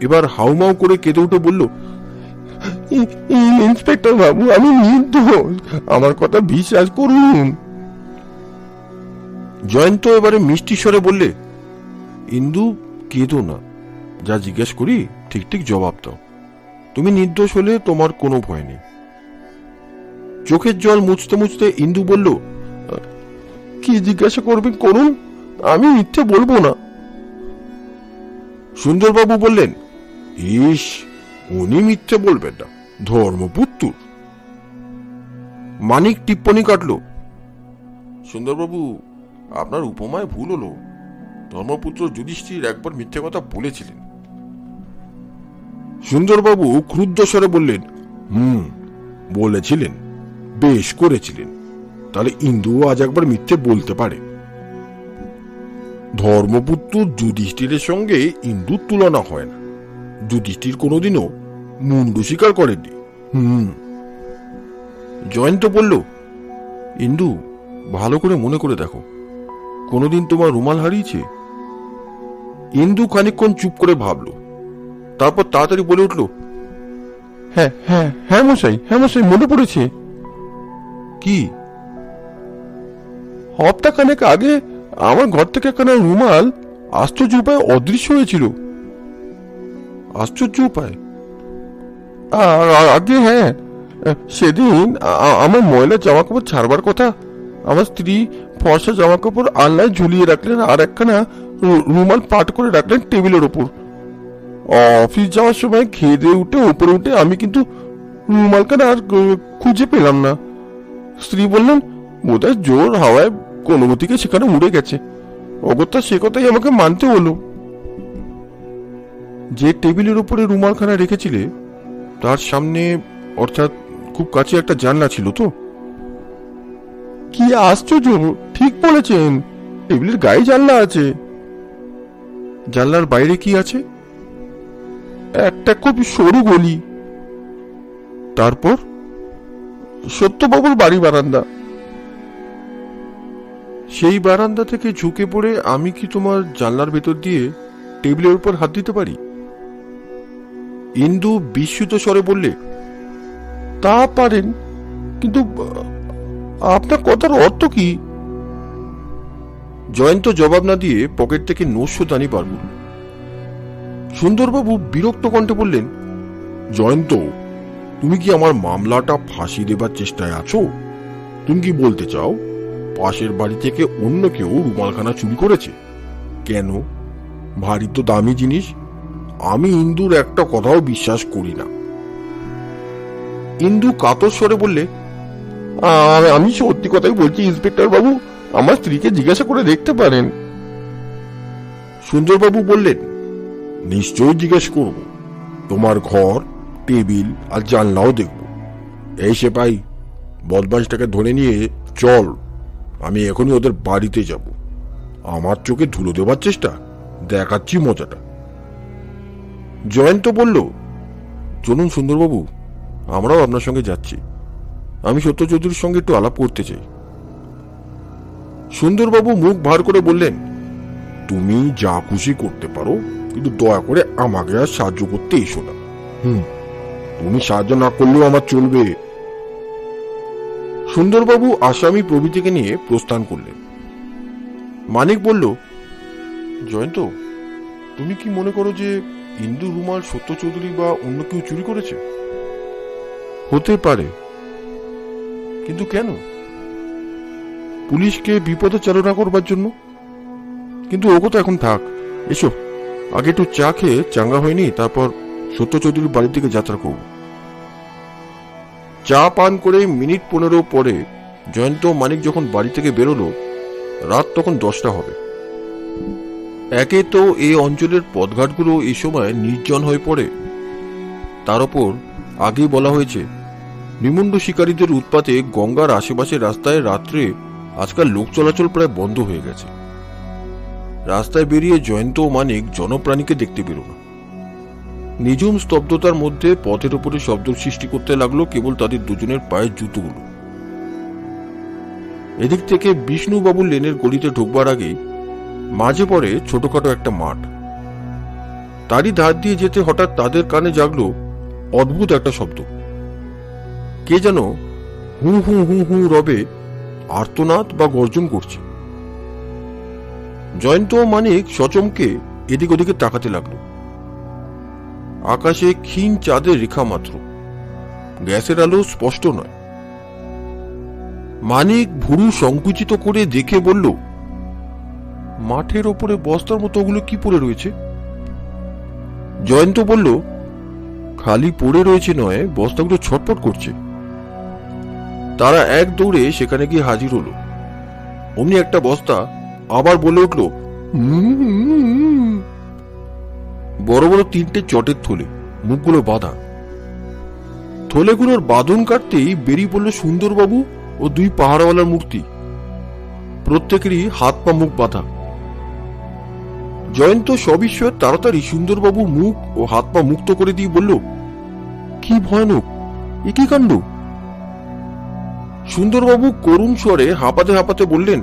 এবার হাউমাউ করে কেঁদে উঠে বলল, ইন্সপেক্টর বাবু, আমি নির্দোষ, আমার কথা বিশ্বাস করুন। জয়ন্ত এবারে মিষ্টি স্বরে বললে, ইন্দু কেঁদো না, যা জিজ্ঞেস করি ঠিক ঠিক জবাব দাও। তুমি নির্দোষ হলে তোমার কোনো ভয় নেই। চোখের জল মুছতে মুছতে ইন্দু বলল, কি জিজ্ঞাসা করবেন করুন, আমি মিথ্যে বলবো না। সুন্দরবাবু বললেন, ইস, উনি মিথ্যে বলবেন না, ধর্মপুত্র। মানিক টিপ্পনি কাটল, সুন্দরবাবু, আপনার উপমায় ভুল হলো। ধর্মপুত্র যুধিষ্ঠির একবার মিথ্যে কথা বলেছিলেন। সুন্দরবাবু ক্রুদ্ধ স্বরে বললেন, বলেছিলেন, বেশ করেছিলেন। তাহলে ইন্দুও আজ একবার মিথ্যে বলতে পারে। ধর্মপুত্র যুধিষ্ঠিরের সঙ্গে ইন্দুর তুলনা হয় না। যুধিষ্ঠির কোনোদিনও মুন্ডু স্বীকার করেননি। জয়ন্ত বলল, ইন্দু, ভালো করে মনে করে দেখো, কোনোদিন তোমার রুমাল হারিয়েছে? ইন্দু খানিকক্ষণ চুপ করে ভাবল, তারপর তাড়াতাড়ি বলে উঠল, হ্যাঁ হ্যাঁ হ্যাঁ মশাই, হ্যাঁ মশাই, মনে পড়েছে। কি? সপ্তাহখানেক আগে আমার ঘর থেকে একখানা রুমাল আশ্চর্য উপায়ে অদৃশ্য হয়েছিল। আশ্চর্য উপায়? আগে হ্যাঁ, সেদিন আমার ময়লা জামা কাপড় ছাড়বার কথা, আমার স্ত্রী ফর্সা জামা কাপড় আলনায় ঝুলিয়ে রাখলেন, আর একখানা রুমাল পাট করে রাখলেন টেবিলের ওপর। অফিস যাওয়ার সময় খেয়ে দিয়ে উঠে উপরে উঠে আমি কিন্তু রুমালখানা আর খুঁজে পেলাম না। স্ত্রী বললেন, বোধহয় জোর হাওয়ায় কোনো গতিকে সেখানে উড়ে গেছে। অগত্যা সে কথাই আমাকে মানতে হলো। যে টেবিলের উপরে রুমালখানা রেখেছিলে তার সামনে, অর্থাৎ খুব কাছে একটা জানলা ছিল তো? কি আশ্চর্য, ঠিক বলেছেন, টেবিলের গায়ে জানলা আছে। জানলার বাইরে কি আছে? একটা খুব সরু গলি। তারপর? সত্যবাবুর বাড়ি বারান্দা। সেই বারান্দা থেকে ঝুঁকে পড়ে আমি কি তোমার জানলার ভেতর দিয়ে টেবিলের উপর হাত দিতে পারি? ইন্দু বিস্মিত স্বরে বললে, তা পারেন, কিন্তু আপনার কথার অর্থ কি? জয়ন্ত জবাব না দিয়ে পকেট থেকে নস্যদানি বার করল। সুন্দরবাবু বিরক্ত কণ্ঠে বললেন, জয়ন্ত, তুমি কি আমার মামলাটা ফাঁসি দেবার চেষ্টায় আছো? তুমি কি বলতে চাও পাশের বাড়ি থেকে অন্য কেউ রুমালখানা চুরি করেছে? কেন? ভারী তো দামি জিনিস। আমি ইন্দুর একটা কথাও বিশ্বাস করি না। ইন্দু কাতর স্বরে বললে, আমি সত্যি কথাই বলছি ইন্সপেক্টর বাবু, আমার স্ত্রীকে জিজ্ঞাসা করে দেখতে পারেন। সুন্দরবাবু বললেন, নিশ্চয়ই জিজ্ঞেস করব। তোমার ঘর, টেবিল আর জানলাও দেখব। এই সেপাই, বদমাশটাকে ধরে নিয়ে চল, আমি এখনই ওদের বাড়িতে যাব। আমার চোখে ধুলো দেবার চেষ্টা, দেখাচ্ছি মজাটা। জয়ন্ত বলল, চলুন সুন্দরবাবু, আমরাও আপনার সঙ্গে যাচ্ছি। আমি সত্য চৌধুরীর সঙ্গে একটু আলাপ করতে চাই। সুন্দরবাবু মুখ ভার করে বললেন, তুমি যা খুশি করতে পারো, কিন্তু দয়া করে আমাকে আর সাহায্য করতে এসো না। তুমি সাহায্য না করলেও আমার চলবে। সুন্দরবাবু আসামি প্রভৃতিকে নিয়ে প্রস্থান করলেন। মানিক বলল, জয়ন্ত, তুমি কি মনে করো যে ইন্দু রুমাল সত্য চৌধুরী বা অন্য কেউ চুরি করেছে? হতে পারে, কিন্তু কেন? পুলিশকে বিপদে চালনা করবার জন্য। কিন্তু ও কথা এখন থাক, এসো আগে একটু চা খেয়ে চাঙ্গা হয়নি, তারপর সত্য চৌধুরীর বাড়ির দিকে যাত্রা করব। চা পান করে মিনিট 15 পরে জয়ন্ত ও মানিক যখন বাড়ি থেকে বেরোলো, রাত তখন 10টা হবে। একে তো এই অঞ্চলের পথঘাটগুলো এই সময় নির্জন হয়ে পড়ে, তার ওপর আগেই বলা হয়েছে নিমুন্ড শিকারীদের উৎপাতে গঙ্গার আশেপাশের রাস্তায় রাত্রে আজকাল লোক চলাচল প্রায় বন্ধ হয়ে গেছে। রাস্তায় বেরিয়ে জয়ন্ত ও মানিক জনপ্রাণীকে দেখতে বেরোল। নিঝুম স্তব্ধতার মধ্যে পথের উপরে শব্দ সৃষ্টি করতে লাগলো কেবল তাদের দুজনের পায়ের জুতোগুলো। এদিক থেকে বিষ্ণুবাবুর লেনের গলিতে ঢুকবার আগেই মাঝে পড়ে ছোটখাটো একটা মাঠ। তারই ধার দিয়ে যেতে হঠাৎ তাদের কানে জাগলো অদ্ভুত একটা শব্দ। কে যেন হু হু হু হু রবে আর্তনাদ বা গর্জন করছে। জয়ন্ত ও মানিক সচমকে এদিক ওদিকে তাকাতে লাগলো। আকাশে ক্ষীণ চাঁদের রেখা মাত্র, গ্যাসের আলো স্পষ্ট নয়। মানিক ভুরু সংকুচিত করে দেখে বলল, মাঠের ওপরে বস্তার মতো ওগুলো কি পড়ে রয়েছে? জয়ন্ত বলল, খালি পড়ে রয়েছে নয়, বস্তাগুলো ছটফট করছে। তারা এক দৌড়ে সেখানে গিয়ে হাজির হলো। অমনি একটা বস্তা আবার বলে উঠল, বড় বড় 3টে চটের থলে, মুখগুলো বাঁধা। থলেগুলোর বাঁধন কাটতেই বেরিয়ে পড়ল সুন্দরবাবু ও 2 পাহাড়ওয়ালার মূর্তি, প্রত্যেকেরই হাত পা মুখ বাঁধা। জয়ন্ত সবিস্ময়ে তাড়াতাড়ি সুন্দরবাবুর মুখ ও হাত পা মুক্ত করে দিয়ে বলল, কি ভয়ানক, এ কি কাণ্ড? সুন্দরবাবু করুণ স্বরে হাঁপাতে হাঁপাতে বললেন,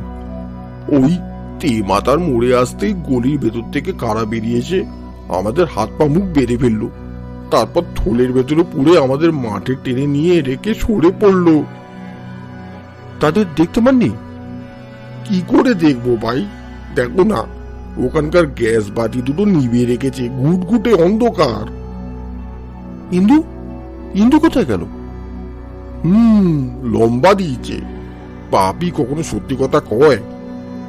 ওই মাতার মোড়ে আসতেই গলির ভেতর থেকে কারা বেরিয়েছে, আমাদের হাত পা মুখ বেঁধে ফেললো, তারপর থলের ভেতরে পুড়ে আমাদের মাঠে টেনে নিয়ে রেখে সরে পড়লো। তাদের দেখতে পাননি? কি করে দেখবো ভাই, দেখো না, ওখানকার গ্যাস বাতি দুটো নিভিয়ে রেখেছে, ঘুটঘুটে অন্ধকার। ইন্দু ইন্দু কোথায় গেল? লম্বা দিয়েছে। পাপি কখনো সত্যি কথা কয়?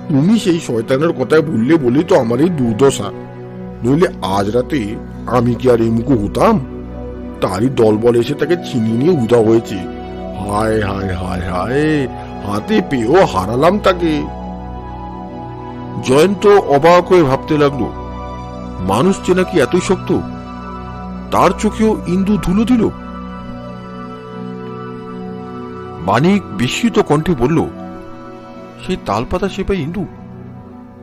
তুমি সেই শয়তানের কথায় বললে বলে তো আমার এই দুর্দশা, নইলে আজ রাতে আমি কি আর এমুকো হতাম? তারই দলবল এসে তাকে ছিনিয়ে নিয়ে উদা হয়েছে। হায় হায় হায় হায়, হাতে পেয়েও হারালাম তাকে। জয়ন্ত অবাক হয়ে ভাবতে লাগলো, মানুষ চেনা কি এতই শক্ত? তার চোখেও ইন্দু ধুলো দিল। মানিক বিস্মিত কণ্ঠে বলল, সেই তালপাতা সেপাই ইন্দু,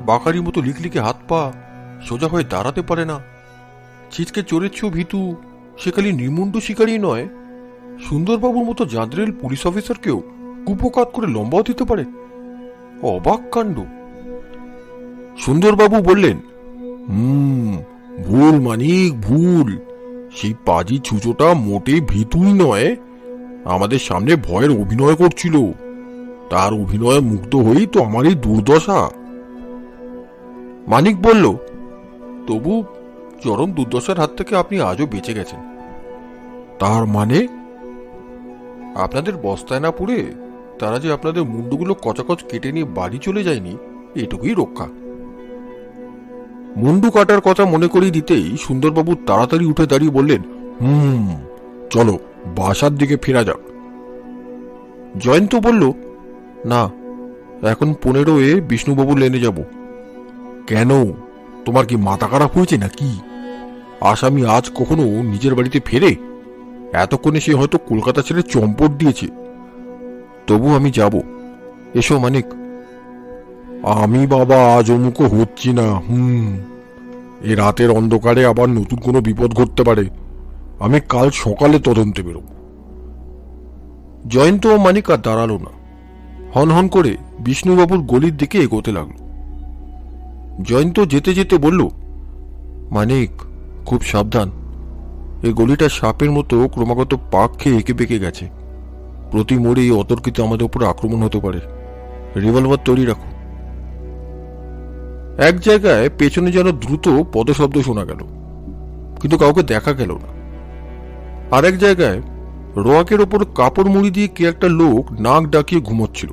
বাকারির মতো লিকলিকে হাত পা, সোজা হয়ে দাঁড়াতে পারে না, ছিচকে চড়েছ ভীতু। সে খালি নির্মুণ্ড শিকারী নয়, সুন্দরবাবুর মতো জাঁদরেল পুলিশ অফিসারকেও কুপকাত করে লম্বাও দিতে পারে। অবাক কাণ্ড। সুন্দরবাবু বললেন, ভুল মানিক, ভুল। সেই পাজি ছুঁচোটা মোটেই ভীতুই নয়, আমাদের সামনে ভয়ের অভিনয় করছিল। তার অভিনয়ে মুগ্ধ হয়েই তো আমার এই দুর্দশা। মানিক বলল, তবু চরম দুর্দশার হাত থেকে আপনি আজও বেঁচে গেছেন। তার মানে? আপনাদের বস্তায় না পুড়ে তারা যে আপনাদের মুন্ডুগুলো কচাকচ কেটে নিয়ে বাড়ি চলে যায়নি, এটুকুই রক্ষা। মুন্ডু কাটার কথা মনে করিয়ে দিতেই সুন্দরবাবু তাড়াতাড়ি উঠে দাঁড়িয়ে বললেন, চলো বাসার দিকে ফেরা যাক। জয়ন্ত বলল, না, এখন 15 বিষ্ণুবাবু লেনে যাব। কেন, তোমার কি মাথা খারাপ হয়েছে নাকি? আসামি আজ কখনো নিজের বাড়িতে ফেরে? এতক্ষণে সে হয়তো কলকাতা ছেড়ে চম্পট দিয়েছে। তবু আমি যাব। এসো মানিক। আমি বাবা আজ অমুকো হচ্ছি না। এ রাতের অন্ধকারে আবার নতুন কোনো বিপদ ঘটতে পারে। আমি কাল সকালে তদন্তে বেরোব। জয়ন্ত ও মানিক আর দাঁড়ালো না, হনহন করে বিষ্ণুবাবুর গলির দিকে এগোতে লাগলো। জয়ন্ত যেতে যেতে বলল, মানিক, খুব সাবধান। এই গলিটা সাপের মতো ক্রমাগত পাক খেয়ে এঁকে বেঁকে গেছে। প্রতি মোড়েই অতর্কিত আমাদের উপর আক্রমণ হতে পারে। রিভলভার তৈরি রাখো। এক জায়গায় পেছনে যেন দ্রুত পদশব্দ শোনা গেল, কিন্তু কাউকে দেখা গেল না। আরেক জায়গায় রোয়াকের ওপর কাপড় মুড়ি দিয়ে কে একটা লোক নাক ডাকিয়ে ঘুমোচ্ছিল।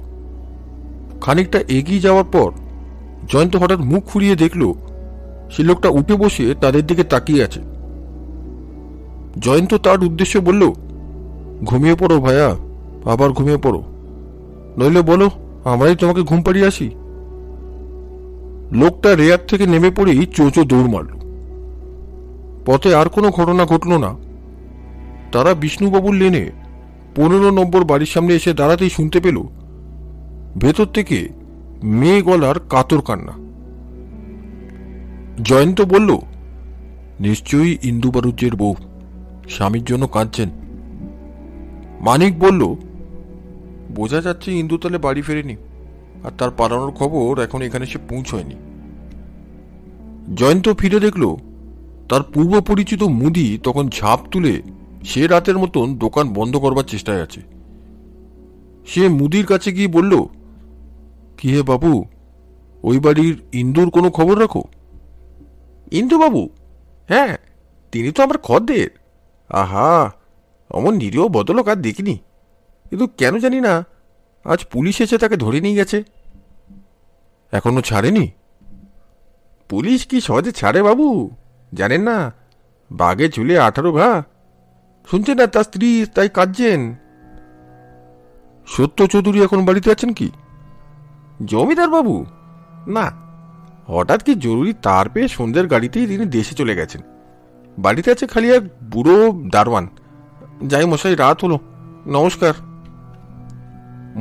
খানিকটা এগিয়ে যাওয়ার পর জয়ন্ত হঠাৎ মুখ ফুরিয়ে দেখল সে লোকটা উঠে বসে তাদের দিকে তাকিয়ে আছে। জয়ন্ত তার উদ্দেশ্যে বলল, ঘুমিয়ে পড়ো ভাইয়া, আবার ঘুমিয়ে পড়ো, নইলে বলো আমরাই তোমাকে ঘুম পাড়িয়ে আসি। লোকটা রেয়ার থেকে নেমে পড়েই চোঁচো দৌড় মারল। পথে আর কোনো ঘটনা ঘটল না। তারা বিষ্ণুবাবুর লেনে 15 নম্বর বাড়ির সামনে এসে দাঁড়াতেই শুনতে পেল ভেতর থেকে মেয়ে গলার কাতর কান্না। জয়ন্ত বলল, নিশ্চয়ই ইন্দু বারুজ্যের বউ স্বামীর জন্য কাঁদছেন। মানিক বলল, বোঝা যাচ্ছে ইন্দু তাহলে বাড়ি ফেরেনি, আর তার পালানোর খবর এখন এখানে সে পৌঁছয়নি। জয়ন্ত ফিরে দেখল তার পূর্ব পরিচিত মুদি তখন ঝাঁপ তুলে সে রাতের মতন দোকান বন্ধ করবার চেষ্টায় আছে। সে মুদির কাছে গিয়ে বলল, কি হে বাবু, ওই বাড়ির ইন্দুর কোনো খবর রাখো? ইন্দু বাবু? হ্যাঁ, তিনি তো আমার খদ্দের। আহা, অমন নিরীহ বদলোক আর দেখিনি, কিন্তু কেন জানি না আজ পুলিশ এসে তাকে ধরে নিয়ে গেছে। এখনো ছাড়েনি? পুলিশ কি সহজে ছাড়ে বাবু, জানেন না, বাঘে ঝুলে 18 ঘা। শুনছেন না তার স্ত্রী তাই কাঁদছেন। সত্য চৌধুরী এখন বাড়িতে আছেন কি? জমিদার বাবু? না, হঠাৎ কি জরুরি তার পেয়ে সন্ধ্যের গাড়িতেই তিনি দেশে চলে গেছেন। বাড়িতে আছে খালি এক বুড়ো দারোয়ান। যাই মশাই, রাত হলো, নমস্কার।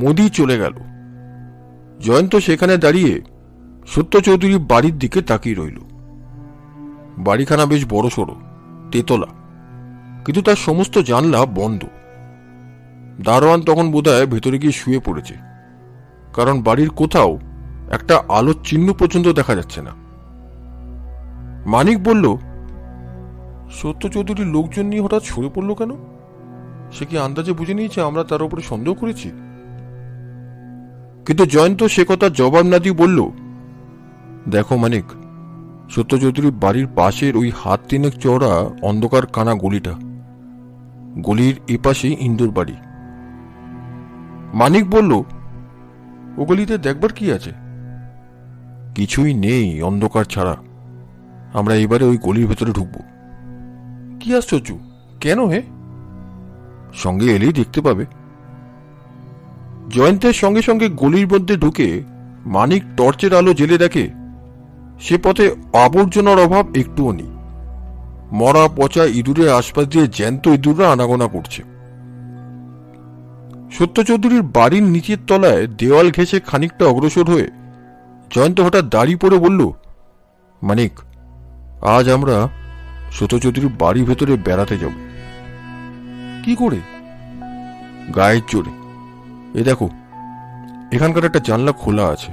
মোদি চলে গেল। জয়ন্ত সেখানে দাঁড়িয়ে সত্য চৌধুরী বাড়ির দিকে তাকিয়ে রইল। বাড়িখানা বেশ বড় সড়ো, তেতলা, কিন্তু তার সমস্ত জানলা বন্ধ। দারোয়ান তখন বোধহয় ভেতরে গিয়ে শুয়ে পড়েছে, কারণ বাড়ির কোথাও একটা আলোর চিহ্ন পর্যন্ত দেখা যাচ্ছে না। মানিক বলল, সত্য চৌধুরীর লোকজন নিয়ে হঠাৎ সরে পড়ল কেন? সে কি আন্দাজে বুঝে নিয়েছে আমরা তার উপরে সন্দেহ করেছি? কিন্তু জয়ন্ত সে কথার জবাব না দিয়ে বলল, দেখো মানিক, সত্য চৌধুরীর বাড়ির পাশের ওই হাত 3 চওড়া অন্ধকার কানা গলিটা, গলির এপাশেই ইন্দুর বাড়ি। মানিক বলল, ও গলিতে দেখবার কি আছে? কিছুই নেই অন্ধকার ছাড়া। আমরা এবারে ওই গলির ভেতরে ঢুকবো। কি আশ্চর্য, কেন হে? সঙ্গে এলেই দেখতে পাবে। জয়ন্তের সঙ্গে সঙ্গে গলির মধ্যে ঢুকে মানিক টর্চের আলো জেলে দেখে সে পথে আবর্জনার অভাব একটুও নেই। মরা পচা ইঁদুরের আশপাশ দিয়ে জ্যান্ত ইঁদুররা আনাগোনা করছে। সত্য চৌধুরীর বাড়ির নিচের তলায় দেওয়াল ঘেঁষে খানিকটা অগ্রসর হয়ে জয়ন্ত হঠাৎ দাঁড়িয়ে পড়ে বলল, মানিক, আজ আমরা সত্য চৌধুরীর বাড়ির ভেতরে বেড়াতে যাব। কি করে? গায়ের জোরে। এ দেখো, এখানকার একটা জানলা খোলা আছে।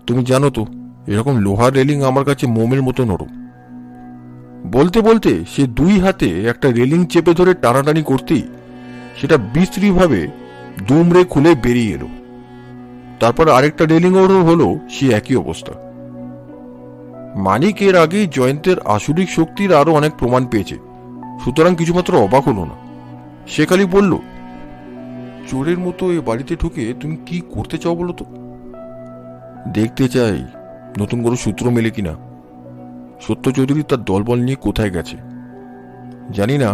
তুমি জানো তো, এরকম লোহার রেলিং আমার কাছে মোমের মতো নরম। বলতে বলতে সে 2 হাতে একটা রেলিং চেপে ধরে টানাটানি করতেই সেটা বিশ্রীভাবে দুমড়ে খুলে বেরিয়ে এলো। তারপর আরেকটা রেলিং ওরও হলো সে একই অবস্থা। মানিক এর আগেই জয়ন্তের আসরিক শক্তির আরো অনেক প্রমাণ পেয়েছে, সুতরাং কিছুমাত্র অবাক হলো না। সে খালি বলল, চোরের মতো এ বাড়িতে ঢুকে তুমি কি করতে চাও বলো তো? দেখতে চাই নতুন কোনো সূত্র মেলে কিনা। সত্য চৌধুরী তার দলবল নিয়ে কোথায় গেছে জানি না।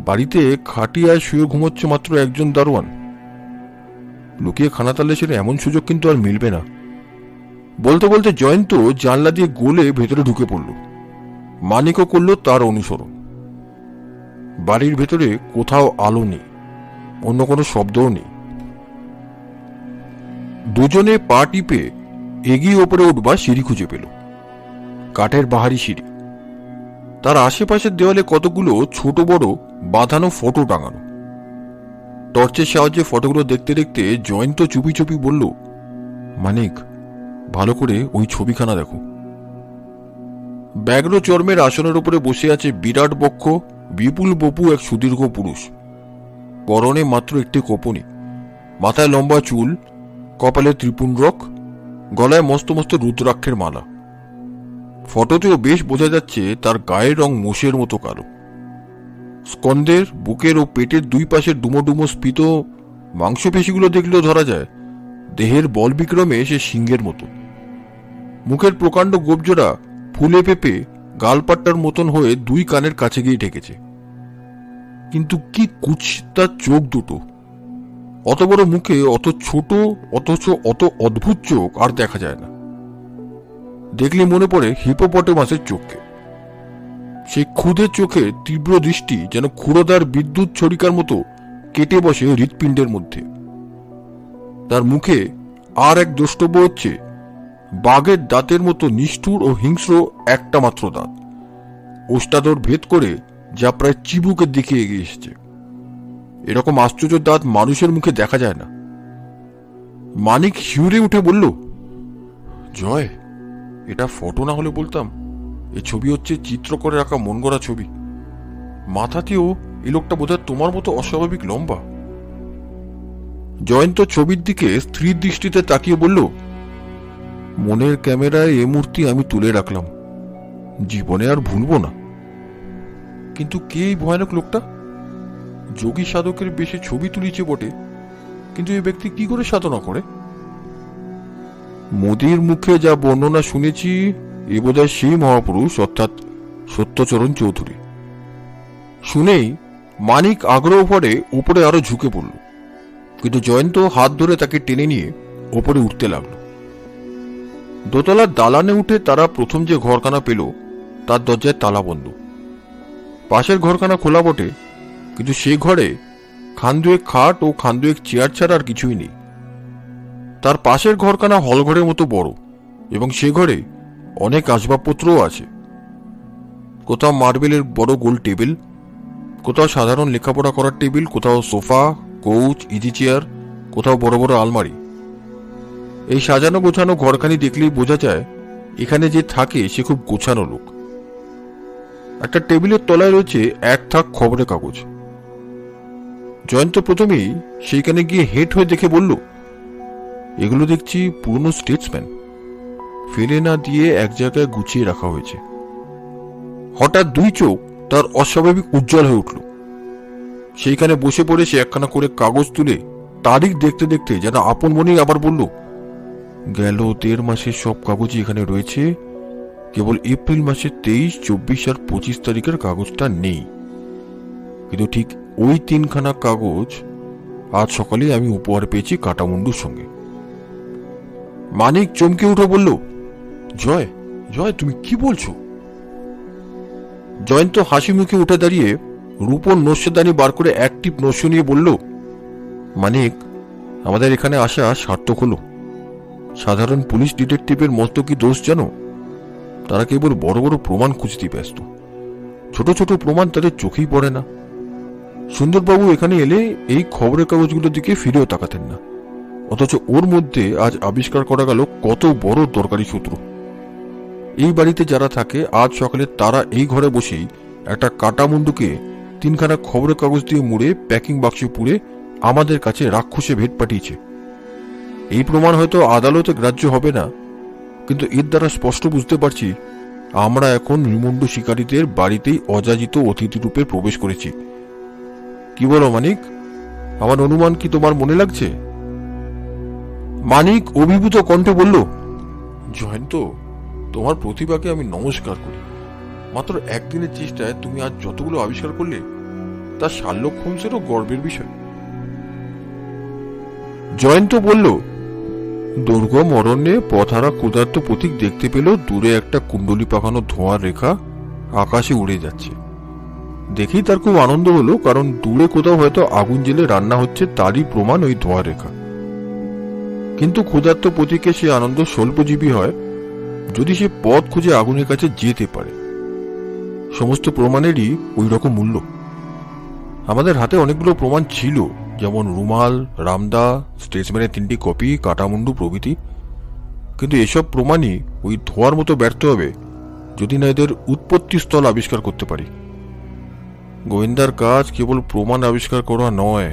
বাড়িতে খাটিয়ায় শুয়ে ঘুমোচ্ছে মাত্র একজন দারোয়ান। লুকিয়ে খানা তাল্লাশের এমন সুযোগ কিন্তু আর মিলবে না। বলতে বলতে জয়ন্ত জানলা দিয়ে গোলে ভেতরে ঢুকে পড়ল। মানিকও করল তার অনুসরণ। বাড়ির ভেতরে কোথাও আলো নেই, অন্য কোনো শব্দও নেই। দুজনে পা টিপে এগিয়ে ওপরে উঠবার সিঁড়ি খুঁজে পেল। কাঠের বাহারি সিঁড়ি, তার আশেপাশের দেওয়ালে কতগুলো ছোট বড় বাঁধানো ফটো টাঙানো। টর্চের সাহায্যে ফটোগুলো দেখতে দেখতে জয়ন্ত চুপি চুপি বলল, মানিক, ভালো করে ওই ছবিখানা দেখো। ব্যাঘ্র চর্মের আসনের উপরে বসে আছে বিরাট বক্ষ বিপুল বপু এক সুদীর্ঘ পুরুষ। পরনে মাত্র একটি কোপনি, মাথায় লম্বা চুল, কপালে ত্রিপুণ্ডরক, গলায় মস্ত মস্ত রুদ্রাক্ষের মালা। ফটোতেও বেশ বোঝা যাচ্ছে তার গায়ের রং মোষের মতো কালো। স্কন্ধের, বুকের ও পেটের 2 পাশের ডুমো ডুমো স্ফীত মাংসপেশিগুলো দেখলেও ধরা যায় দেহের বল বিক্রমে সে সিংহের মতো। মুখের প্রকাণ্ড গোপজোড়া ফুলে পেঁপে গালপাট্টার মতন হয়ে 2 কানের কাছে গিয়ে ঠেকেছে। কিন্তু কি কুৎসিত চোখ দুটো! অত বড় মুখে অত ছোট অথচ অত অদ্ভুত চোখ আর দেখা যায় না। দেখলে মনে পড়ে হিপোপটেমাসের চোখকে। সেই ক্ষুদে চোখে তীব্র দৃষ্টি যেন ক্ষুরোদার বিদ্যুৎ ছড়িকার মতো কেটে বসে হৃৎপিণ্ডের মধ্যে। তার মুখে আর এক দ্রষ্টব্য হচ্ছে বাঘের দাঁতের মতো নিষ্ঠুর ও হিংস্র একটা মাত্র দাঁত, ওষ্ঠাধর ভেদ করে যা প্রায় চিবুকের দিকে এগিয়ে এসেছে। এরকম আশ্চর্য দাঁত মানুষের মুখে দেখা যায় না। মানিক শিউরে উঠে বলল, জয়, এটা ফটো না হলে বলতাম, এ ছবি হচ্ছে চিত্র করে রাখা মন গড়া ছবি। মাথাতেও এই লোকটা বোধহয় তোমার মতো অস্বাভাবিক লম্বা। জয়ন্ত ছবির দিকে স্থির দৃষ্টিতে তাকিয়ে বলল, মনের ক্যামেরায় এ মূর্তি আমি তুলে রাখলাম, জীবনে আর ভুলবো না। কিন্তু কে এই ভয়ানক লোকটা? যোগী সাধকের বেশে ছবি তুলিছে বটে, কিন্তু এই ব্যক্তি কি করে সাধনা করে? মোদির মুখে যা বর্ণনা শুনেছি, এ বোধহয় সেই মহাপুরুষ অর্থাৎ সত্যচরণ চৌধুরী। শুনেই মানিক আগ্রহ ভরে উপরে আরো ঝুঁকে পড়ল, কিন্তু জয়ন্ত হাত ধরে তাকে টেনে নিয়ে ওপরে উঠতে লাগলো। দোতলার দালানে উঠে তারা প্রথম যে ঘরখানা পেল তার দরজায় তালা বন্ধ। পাশের ঘরখানা খোলা বটে, কিন্তু সে ঘরে খান্দুয়েক খাট ও খান্দুয়েক চেয়ার ছাড়া আর কিছুই নেই। তার পাশের ঘরখানা হলঘরের মতো বড়, এবং সে ঘরে অনেক আসবাবপত্রও আছে। কোথাও মার্বেলের বড় গোল টেবিল, কোথাও সাধারণ লেখাপড়া করার টেবিল, কোথাও সোফা, কোচ, ইজি চেয়ার, কোথাও বড় বড় আলমারি। এই সাজানো গোছানো ঘরখানি দেখলেই বোঝা যায় এখানে যে থাকে সে খুব গোছানো লোক। একটা টেবিলের তলায় রয়েছে এক থাক খবরের কাগজ। জয়ন্ত প্রথমেই সেইখানে গিয়ে হেঁট হয়ে দেখে বলল, এগুলো দেখছি পুরনো স্টেটসম্যান, ফেলে না দিয়ে এক জায়গায় গুছিয়ে রাখা হয়েছে। হঠাৎ দুই চোখ তার অস্বাভাবিক উজ্জ্বল হয়ে উঠল। সেইখানে বসে পড়ে সে একখানা করে কাগজ তুলে তারিখ দেখতে দেখতে যেন আপন মনেই আবার বলল, গেল 1.5 মাসের সব কাগজই এখানে রয়েছে, কেবল এপ্রিল মাসের 23, 24 আর 25 তারিখের কাগজটা নেই। কিন্তু ঠিক ওই 3খানা কাগজ আজ সকালে আমি উপহার পেয়েছি কাটামুন্ডুর সঙ্গে। মানিক চমকে উঠে বলল, জয়, জয়, তুমি কি বলছো? জয়ন্ত হাসি মুখে উঠে দাঁড়িয়ে রূপোর নস্যদানি বার করে এক টিপ নস্য নিয়ে বলল, মানিক, আমাদের এখানে আসা সার্থক হলো। সাধারণ পুলিশ ডিটেকটিভের মতো কি দোষ জানো? তারা কেবল বড় বড় প্রমাণ খুঁজতে ব্যস্ত, ছোট ছোট প্রমাণ তাদের চোখেই পড়ে না। সুন্দরবাবু এখানে এলে এই খবরের কাগজগুলোর দিকে ফিরেও তাকাতেন না, অথচ ওর মধ্যে আজ আবিষ্কার করা গেল কত বড় দরকারি সূত্র। এই বাড়িতে যারা থাকে আজ সকালে তারা এই ঘরে বসেই একটা কাটামুন্ডুকে 3খানা খবরের কাগজ দিয়ে মুড়ে প্যাকিং বাক্সে পুড়ে আমাদের কাছে রাক্ষসে ভেট পাঠিয়েছে। এই প্রমাণ হয়তো আদালতে গ্রাহ্য হবে না, কিন্তু এর দ্বারা স্পষ্ট বুঝতে পারছি আমরা এখন নির্মুণ্ড শিকারীদের বাড়িতেই অযাচিত অতিথি রূপে প্রবেশ করেছি। কি বলো মানিক, আমার অনুমান কি তোমার মনে লাগছে? মানিক অভিভূত কণ্ঠে বলল, জয়ন্ত, তোমার প্রতিভাকে আমি নমস্কার করি। মাত্র একদিনের চেষ্টায় তুমি আজ যতগুলো আবিষ্কার করলে তা শার্লক হোমসেরও গর্বের বিষয়। জয়ন্ত বলল, দুর্গম অরণ্যে পথহারা ক্ষুধার্ত পথিক দেখতে পেল দূরে একটা কুণ্ডলি পাকানো ধোঁয়ার রেখা আকাশে উড়ে যাচ্ছে। দেখেই তার খুব আনন্দ হলো, কারণ দূরে কোথাও হয়তো আগুন জ্বেলে রান্না হচ্ছে, তারই প্রমাণ ওই ধোঁয়ার রেখা। কিন্তু ক্ষুধার্ত পথিকে সে আনন্দ স্বল্পজীবী হয় যদি সে পথ খুঁজে আগুনের কাছে যেতে পারে। সমস্ত প্রমাণেরই ওই রকম মূল্য। আমাদের হাতে অনেকগুলো প্রমাণ ছিল, যেমন রুমাল, রামদা, স্টেটসম্যানের 3টি কপি, কাটামুন্ডু প্রভৃতি। কিন্তু এসব প্রমাণই ওই ধোঁয়ার মতো ব্যর্থ হবে যদি না এদের উৎপত্তি স্থল আবিষ্কার করতে পারি। গোয়েন্দার কাজ কেবল প্রমাণ আবিষ্কার করা নয়,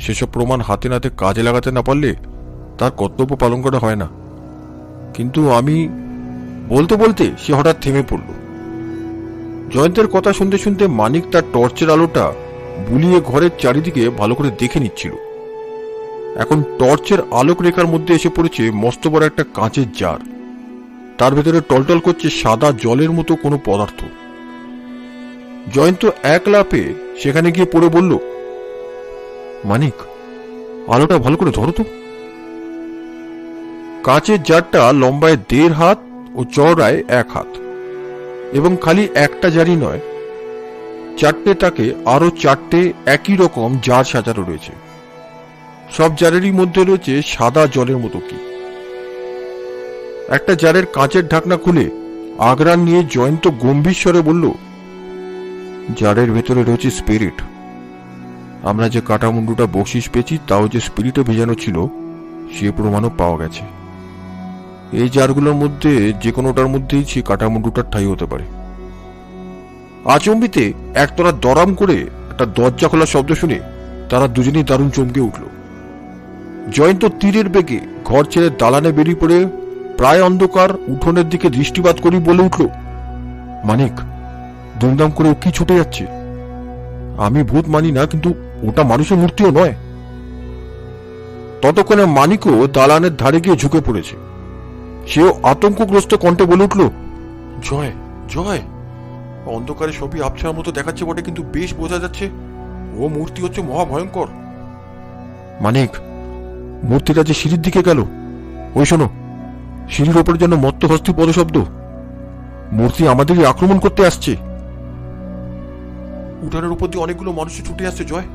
সেসব প্রমাণ হাতে নাতে কাজে লাগাতে না পারলে তার কর্তব্য পালন করা হয় না। কিন্তু আমি বলতে বলতে সে হঠাৎ থেমে পড়ল। জয়ন্তের কথা শুনতে শুনতে মানিক তার টর্চের আলোটা বুলিয়ে ঘরের চারিদিকে ভালো করে দেখে নিচ্ছিল। এখন টর্চের আলোক রেখার মধ্যে এসে পড়েছে মস্ত বড় একটা কাঁচের জার, তার ভেতরে টলটল করছে সাদা জলের মতো কোনো পদার্থ। জয়ন্ত এক লাফে সেখানে গিয়ে পড়ে বলল, মানিক, আলোটা ভালো করে ধরো তো। কাঁচের জারটা লম্বায় 1.5 হাত ও চওড়ায় 1 হাত, এবং খালি একটা জারই নয়, 4টে তাকে আরো 4টে একই রকম জার সাজানো রয়েছে। সব জারেরই মধ্যে রয়েছে সাদা জলের মতো কি। একটা জারের কাঁচের ঢাকনা খুলে আগ্রাণ নিয়ে জয়ন্ত গম্ভীর স্বরে বলল, জারের ভেতরে রয়েছে স্পিরিট। আমরা যে কাটামুন্ডুটা বকশিস পেয়েছি তাও যে স্পিরিটে ভেজানো ছিল সে প্রমাণও পাওয়া গেছে। এই জারগুলোর মধ্যে যে কোনোটার মধ্যেই সে কাটামুন্ডুটার ঠাঁই হতে পারে। আচম্বিতে একতলা দরাম করে একটা দরজা খোলার শব্দ শুনে তারা দুজনেই দারুণ চমকে উঠল। জয়ন্ত তীরের বেগে ঘর ছেড়ে দালানে বেরিয়ে পড়ে প্রায় অন্ধকার উঠোনের দিকে দৃষ্টিপাত করে বলে উঠল, মানিক, দুমদাম করে ও কি ছুটে যাচ্ছে? আমি ভূত মানি না, কিন্তু ওটা মানুষের মূর্তিও নয়। ততক্ষণে মানিকও দালানের ধারে গিয়ে ঝুঁকে পড়েছে। সেও আতঙ্কগ্রস্ত কণ্ঠে বলে উঠল, জয়, জয়, অন্ধকারে সবই আবছার মতো দেখাচ্ছে বটে, কিন্তু বেশ বোঝা যাচ্ছে ও মূর্তি হচ্ছে মহাভয়ঙ্কর। মানিক, মূর্তিটা যে সিঁড়ির দিকে গেল। ওই শোনো, সিঁড়ির ওপরে যেন মত্ত হস্তি পদশব্দ। মূর্তি আমাদেরই আক্রমণ করতে আসছে। উঠানের উপর দিয়ে অনেকগুলো মানুষ ছুটে আসছে। জয়,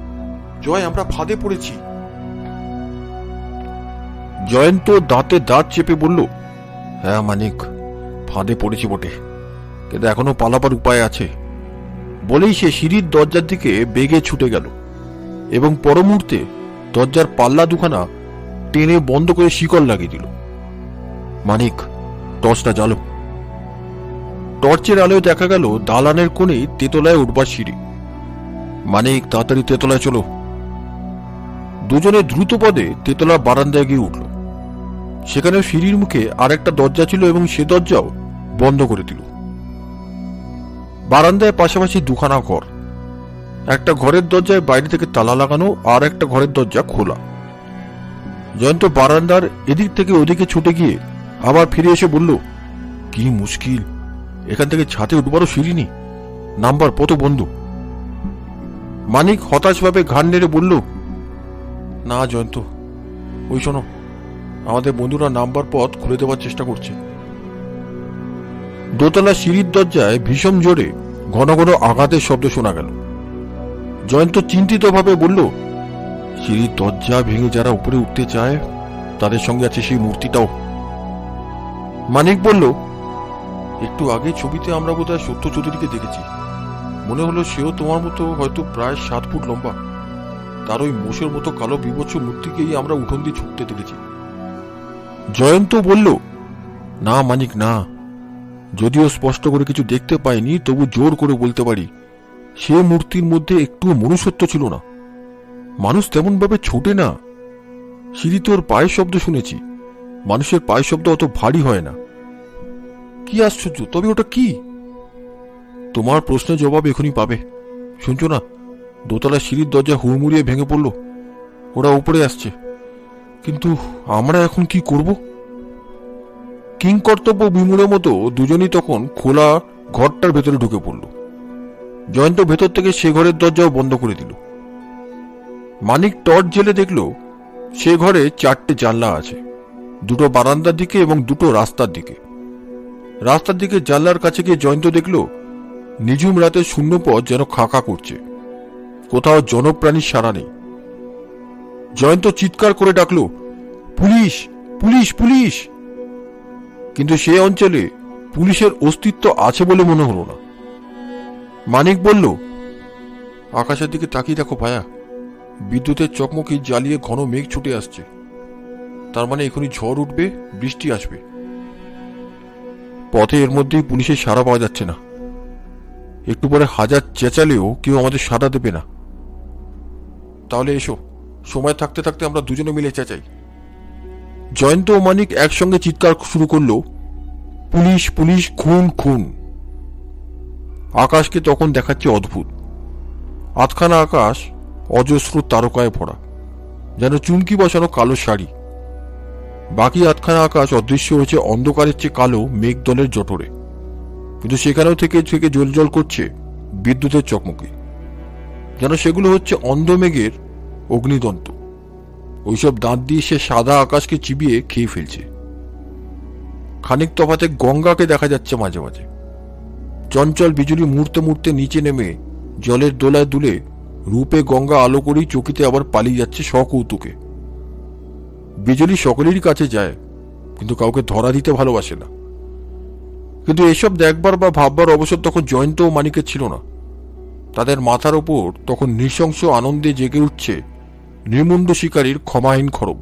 জয়, আমরা ফাঁদে পড়েছি। জয়ন্ত দাঁতে দাঁত চেপে বলল, হ্যাঁ মানিক, ফাঁদে পড়েছি বটে, কিন্তু এখনো পালাবার উপায় আছে। বলেই সে সিঁড়ির দরজার দিকে বেগে ছুটে গেল এবং পর মুহূর্তে দরজার পাল্লা দুখানা টেনে বন্ধ করে শিকল লাগিয়ে দিল। মানিক, টর্চটা জ্বালো। টর্চের আলোয় দেখা গেল দালানের কোণে তেতলায় উঠবার সিঁড়ি। মানিক, তাড়াতাড়ি তেতলায় চলো। দুজনে দ্রুত পদে তেতলা বারান্দায় গিয়ে উঠল। সেখানে সিঁড়ির মুখে আর একটা দরজা ছিল এবং সে দরজাও বন্ধ করে দিল। বারান্দায় পাশাপাশি দুখানা ঘর। একটা ঘরের দরজায় বাইরে থেকে তালা লাগানো, আর একটা ঘরের দরজা খোলা। জয়ন্ত বারান্দার এদিক থেকে ওদিকে ছুটে গিয়ে আবার ফিরে এসে বলল, কি মুশকিল, এখান থেকে ছাদে উঠবারও সিঁড়ি নেই, নাম্বার পথ বন্ধ। মানিক হতাশভাবে ঘাড় নেড়ে বলল, না জয়ন্ত, ওই শোনো, আমাদের বন্ধুরা নাম্বার পথ খুলে দেওয়ার চেষ্টা করছে। দোতলা সিঁড়ির দরজায় ভীষণ জোরে ঘন ঘন আঘাতের শব্দ শোনা গেল। জয়ন্ত চিন্তিতভাবে বলল, সিঁড়ির দরজা ভেঙে যারা উপরে উঠতে চায় তাদের সঙ্গে আছে সেই মূর্তিটাও। মানিক বলল, একটু আগে ছবিতে আমরা বোধহয় সত্য চৌধুরীকে দেখেছি। মনে হলো সেও তোমার মতো হয়তো প্রায় 7 ফুট লম্বা। তার ওই মোষের মতো কালো বিভৎস মূর্তিকেই আমরা উঠোন দিয়ে ছুটতে দেখেছি। জয়ন্ত বলল, না মানিক, না, যদিও স্পষ্ট করে কিছু দেখতে পাইনি, তবু জোর করে বলতে পারি সে মূর্তির মধ্যে একটুও মনুষ্যত্ব ছিল না। মানুষ তেমন ভাবে ছোটে না। সিঁড়িতে ওর পায়ের শব্দ শুনেছি, মানুষের পায়ের শব্দ অত ভারী হয় না। কি আশ্চর্য, তবে ওটা কি? তোমার প্রশ্নের জবাব এখনই পাবে। শুনছো না, দোতলা সিঁড়ির দরজা হুড়মুড়িয়ে ভেঙে পড়ল। ওরা উপরে আসছে, কিন্তু আমরা এখন কি করব? কিংকর্তব্য বিমূঢ়ের মতো দুজনই তখন খোলা ঘরটার ভেতরে ঢুকে পড়ল। জয়ন্ত ভেতর থেকে সে ঘরের দরজাও বন্ধ করে দিল। মানিক টর্চ জেলে দেখল সে ঘরে 4টে জানলা আছে, 2টো বারান্দার দিকে এবং 2টো রাস্তার দিকে। রাস্তার দিকে জানলার কাছে গিয়ে জয়ন্ত দেখল নিঝুম রাতের শূন্যপথ যেন খাঁকা করছে, কোথাও জনপ্রাণীর সাড়া নেই। জয়ন্ত চিৎকার করে ডাকল, পুলিশ, পুলিশ, পুলিশ! কিন্তু সে অঞ্চলে পুলিশের অস্তিত্ব আছে বলে মনে হলো না। মানিক বলল, আকাশের দিকে তাকিয়ে দেখো ভায়া, বিদ্যুতের চকমকি জ্বালিয়ে ঘন মেঘ ছুটে আসছে। তার মানে এখনই ঝড় উঠবে, বৃষ্টি আসবে। পথে এর মধ্যেই পুলিশের সাড়া পাওয়া যাচ্ছে না। একটু পরে হাজার চেঁচালেও কেউ আমাদের সাড়া দেবে না। তাহলে এসো, সময় থাকতে থাকতে আমরা দুজনে মিলে চেঁচাই। জয়ন্ত ও মানিক একসঙ্গে চিৎকার শুরু করলো, পুলিশ, পুলিশ, খুন, খুন! আকাশকে তখন দেখাচ্ছে অদ্ভুত। আধখানা আকাশ অজস্র তারকায় ভরা, যেন চুমকি বসানো কালো শাড়ি। বাকি আধখানা আকাশ অদৃশ্য হয়েছে অন্ধকারের চেয়ে কালো মেঘদলের জঠরে। কিন্তু সেখানেও থেকে থেকে জ্বলজ্বল করছে বিদ্যুতের চকমকে, যেন সেগুলো হচ্ছে অন্ধমেঘের অগ্নিদন্ত। ওইসব দাঁত দিয়ে সে সাদা আকাশকে চিবিয়ে খেয়ে ফেলছে। খানিক তফাতে গঙ্গাকে দেখা যাচ্ছে মাঝে মাঝে। চঞ্চল বিজুলি মুহূর্তে মুহূর্তে নিচে নেমে জলের দোলায় দুলে রূপে গঙ্গা আলো করেই চকিতে আবার পালিয়ে যাচ্ছে সকৌতুকে। বিজুলি সকলেরই কাছে যায়, কিন্তু কাউকে ধরা দিতে ভালোবাসে না। কিন্তু এসব দেখবার বা ভাববার অবসর তখন জয়ন্ত ও মানিকের ছিল না। তাদের মাথার ওপর তখন নৃশংস আনন্দে জেগে উঠছে নির্মুন্দ শিকারীর ক্ষমাহীন খড়গ।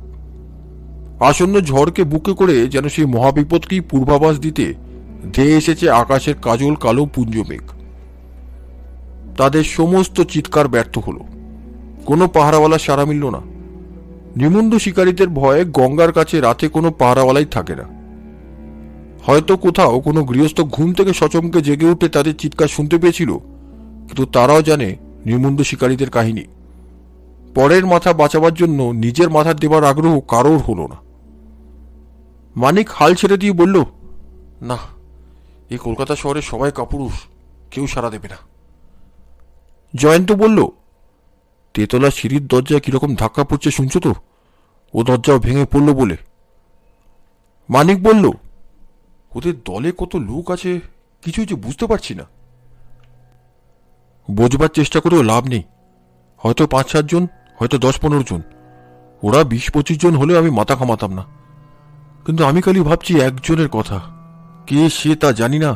আসন্ন ঝড়কে বুকে করে যেন সেই মহাবিপদকেই পূর্বাভাস দিতে ধেয়ে এসেছে আকাশের কাজল কালো পুঞ্জমেঘ। তাদের সমস্ত চিৎকার ব্যর্থ হল। কোনো পাহারাওয়ালা সাড়া মিলল না। নির্মুন্দ শিকারীদের ভয়ে গঙ্গার কাছে রাতে কোনো পাহারাওয়ালাই থাকে না। হয়তো কোথাও কোনো গৃহস্থ ঘুম থেকে সচমকে জেগে উঠে তাদের চিৎকার শুনতে পেয়েছিল, কিন্তু তারাও জানে নির্মুন্দ শিকারীদের কাহিনী। পরের মাথা বাঁচাবার জন্য নিজের মাথা দেবার আগ্রহ কারোর হল না। মানিক হাল ছেড়ে দিয়ে বলল, না, এই কলকাতা শহরে সবাই কাপুরুষ, কেউ সাড়া দেবে না। জয়ন্ত বলল, তেতলা সিঁড়ির দরজায় কিরকম ধাক্কা পড়ছে শুনছো তো? ও দরজাও ভেঙে পড়ল বলে। মানিক বলল, ওদের দলে কত লোক আছে কিছুই যে বুঝতে পারছি না। বোঝবার চেষ্টা করেও লাভ নেই। হয়তো 5-7 জন, হয়তো 10-15 জন। ওরা 20-25 জন হলেও আমি মাথা ঘামাতাম না। কিন্তু আমি খালি ভাবছি একজনের কথা। কে সে তা জানি না,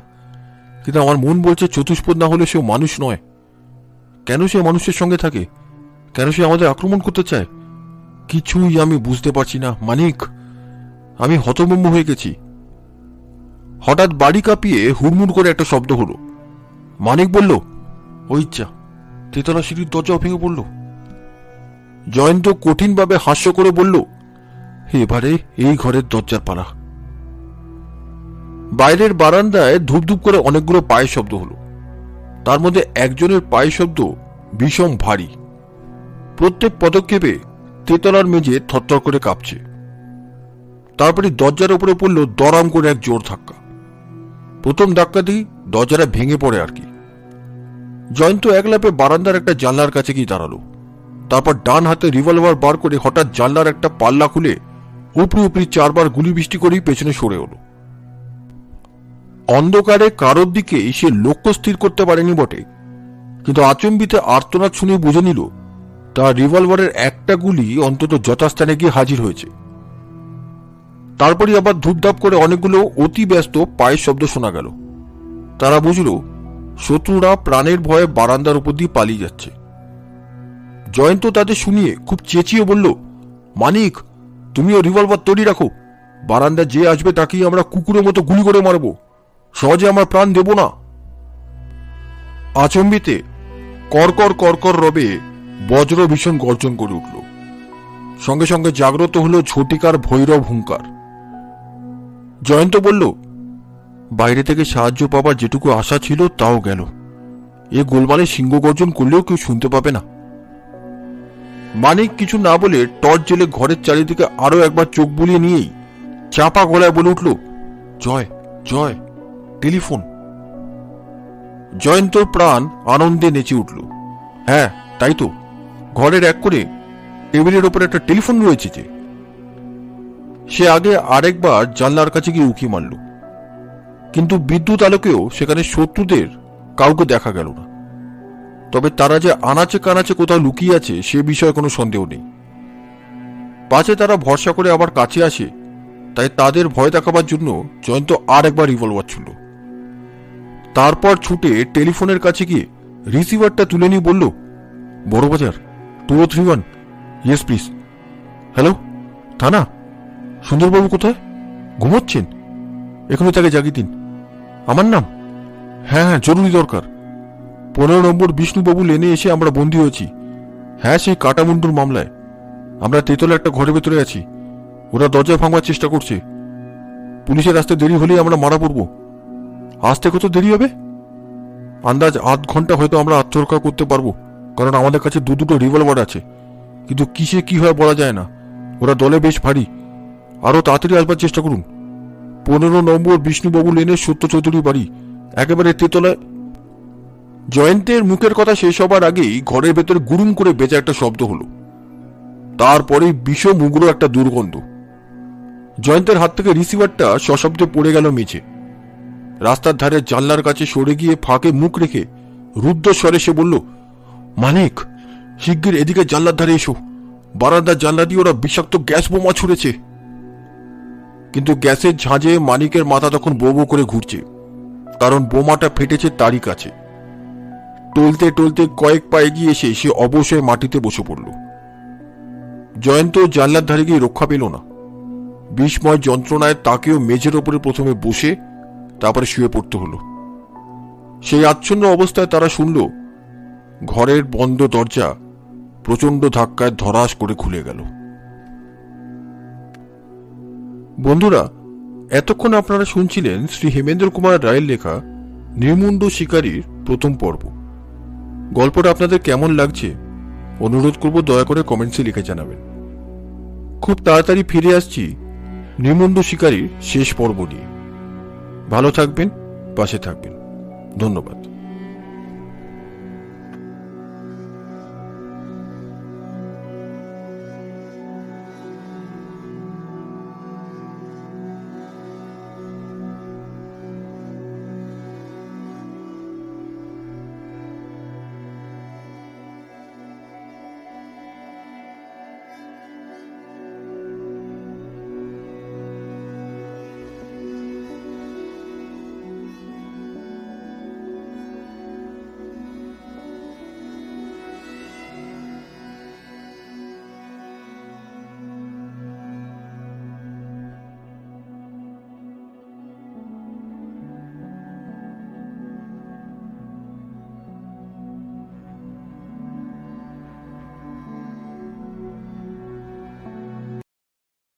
কিন্তু আমার মন বলছে চতুষ্পদ না হলে সেও মানুষ নয়। কেন সে মানুষের সঙ্গে থাকে? কেন সে আমাদের আক্রমণ করতে চায়? কিছুই আমি বুঝতে পারছি না মানিক। আমি হতভম্ব হয়ে গেছি। হঠাৎ বাড়ি কাঁপিয়ে হুড়মুড় করে একটা শব্দ হলো। মানিক বলল, ওই যা, তেতলা সিঁড়ির দরজাও ভেঙে পড়ল। জয়ন্ত কঠিনভাবে হাস্য করে বলল, এবারে এই ঘরের দরজার পালা। বাইরের বারান্দায় ধূপধূপ করে অনেকগুলো পায়ের শব্দ হলো। তার মধ্যে একজনের পায়ের শব্দ ভীষণ ভারী। প্রত্যেক পদক্ষেপে তেতলার মেঝে থরথর করে কাঁপছে। তারপরে দরজার উপরে পড়ল দরাম করে এক জোর ধাক্কা। প্রথম ধাক্কাতেই দরজাটা ভেঙে পড়ে আর কি। জয়ন্ত একলাপে বারান্দার একটা জানলার কাছে গিয়ে দাঁড়ালো। তারপর ডান হাতে রিভলভার বার করে হঠাৎ জানলার একটা পাল্লা খুলে উপরি উপরি 4 বার গুলি বৃষ্টি করেই পেছনে সরে এলো। অন্ধকারে কারোর দিকে সে লক্ষ্য স্থির করতে পারেনি বটে, কিন্তু আচম্বিতে আর্তনাদ শুনে বুঝে নিল তার রিভলভারের একটা গুলি অন্তত যথাস্থানে গিয়ে হাজির হয়েছে। তারপরই আবার ধূপধাপ করে অনেকগুলো অতি ব্যস্ত পায়ের শব্দ শোনা গেল। তারা বুঝল শত্রুরা প্রাণের ভয়ে বারান্দার উপর দিয়ে পালিয়ে যাচ্ছে। জয়ন্ত তাদের শুনিয়ে খুব চেঁচিয়ে বলল, মানিক, তুমিও রিভলভার তৈরি রাখো। বারান্দা যে আসবে তাকেই আমরা কুকুরের মতো গুলি করে মারব। সহজে আমরা প্রাণ দেব না। আচম্বিতে করকর করকর রবে বজ্র ভীষণ গর্জন করে উঠল। সঙ্গে সঙ্গে জাগ্রত হলো ঝটিকার ভৈরব হুঙ্কার। জয়ন্ত বলল, বাইরে থেকে সাহায্য পাবার যেটুকু আশা ছিল তাও গেল। এ গোলমালে সিংহ গর্জন করলেও কেউ শুনতে পাবে না। মানিক কিছু না বলে টর্চ জেলে ঘরের চারিদিকে আরো একবার চোখ বুলিয়ে নিয়েই চাপা গলায় বলে উঠল, জয় জয়, টেলিফোন। জয়ন্তর প্রাণ আনন্দে নেচে উঠল। হ্যাঁ, তাই তো, ঘরের এক করে টেবিলের ওপর একটা টেলিফোন রয়েছে যে। সে আগে আরেকবার জানলার কাছে গিয়ে উকি মারল, কিন্তু বিদ্যুৎ আলোকেও সেখানে শত্রুদের কাউকে দেখা গেল না। তবে তারা যে আনাচে কানাচে কোথাও লুকিয়ে আছে সে বিষয়ে কোনো সন্দেহ নেই। পাছে তারা ভরসা করে আবার কাছে আসে, তাই তাদের ভয় দেখাবার জন্য জয়ন্ত আর একবার রিভলভার ছুড়ল। তারপর ছুটে টেলিফোনের কাছে গিয়ে রিসিভারটা তুলে নিয়ে বলল, বড়বাজার 2031, ইয়েস প্লিজ। হ্যালো, থানা? সুন্দরবাবু কোথায়? ঘুমোচ্ছেন? এখনই তাকে জাগিয়ে দিন। আমার নাম? হ্যাঁ হ্যাঁ, জরুরি দরকার। 15 নম্বর বিষ্ণুবাবু লেনে এসে আমরা বন্দী হয়েছি। হ্যাঁ, সেই কাটামুন্ডুর মামলায়। আমরা তেতলা একটা ঘরের ভেতরে আছি। ওরা দরজা ভাঙবার চেষ্টা করছে। পুলিশের আসতে দেরি হলেই আমরা মারা পড়ব। আসতে কত দেরি হবে? আন্দাজ আধ ঘন্টা হয়তো আমরা আত্মরক্ষা করতে পারবো, কারণ আমাদের কাছে দুটো রিভলভার আছে। কিন্তু কিসে কি হয় বলা যায় না। ওরা দলে বেশ ভারী। আরো তাড়াতাড়ি আসবার চেষ্টা করুন। 15 নম্বর বিষ্ণুবাবু লেনের সত্য চৌধুরী বাড়ি, একেবারে তেতলায়। জয়ন্তের মুখের কথা শেষ হবার আগেই ঘরের ভেতরে গুরুম করে বেঁচে একটা শব্দ হলো। তারপরে বিষম উগ্র একটা দুর্গন্ধ। জয়ন্তের হাত থেকে রিসিভারটা সশব্দে পড়ে গেল মেঝে। রাস্তার ধারে জানলার কাছে সরে গিয়ে ফাঁকে মুখ রেখে রুদ্ধ স্বরে সে বলল, মানিক, শিগগির এদিকে জানলার ধারে এসো। বারান্দার জানলা দিয়ে ওরা বিষাক্ত গ্যাস বোমা ছুড়েছে। কিন্তু গ্যাসের ঝাঁজে মানিকের মাথা তখন বো বো করে ঘুরছে, কারণ বোমাটা ফেটেছে তারই কাছে। টলতে টলতে কয়েক পা এগিয়ে এসে সে অবশ্যই মাটিতে বসে পড়ল। জয়ন্ত জানলার ধারে গিয়ে রক্ষা পেল না। বিস্ময় যন্ত্রণায় তাকেও মেঝের ওপরে প্রথমে বসে তারপরে শুয়ে পড়তে হলো। সেই আচ্ছন্ন অবস্থায় তারা শুনল ঘরের বন্ধ দরজা প্রচণ্ড ধাক্কায় ধরাস করে খুলে গেল। বন্ধুরা, এতক্ষণ আপনারা শুনছিলেন শ্রী হেমেন্দ্র কুমার রায়ের লেখা নির্মুণ্ড শিকারীর প্রথম পর্ব। গল্পটা আপনাদের কেমন লাগছে অনুরোধ করব দয়া করে কমেন্টসে লিখে জানাবেন। খুব তাড়াতাড়ি ফিরে আসছি নির্মুণ্ড শিকারীর শেষ পর্ব নিয়ে। ভালো থাকবেন, পাশে থাকবেন। ধন্যবাদ।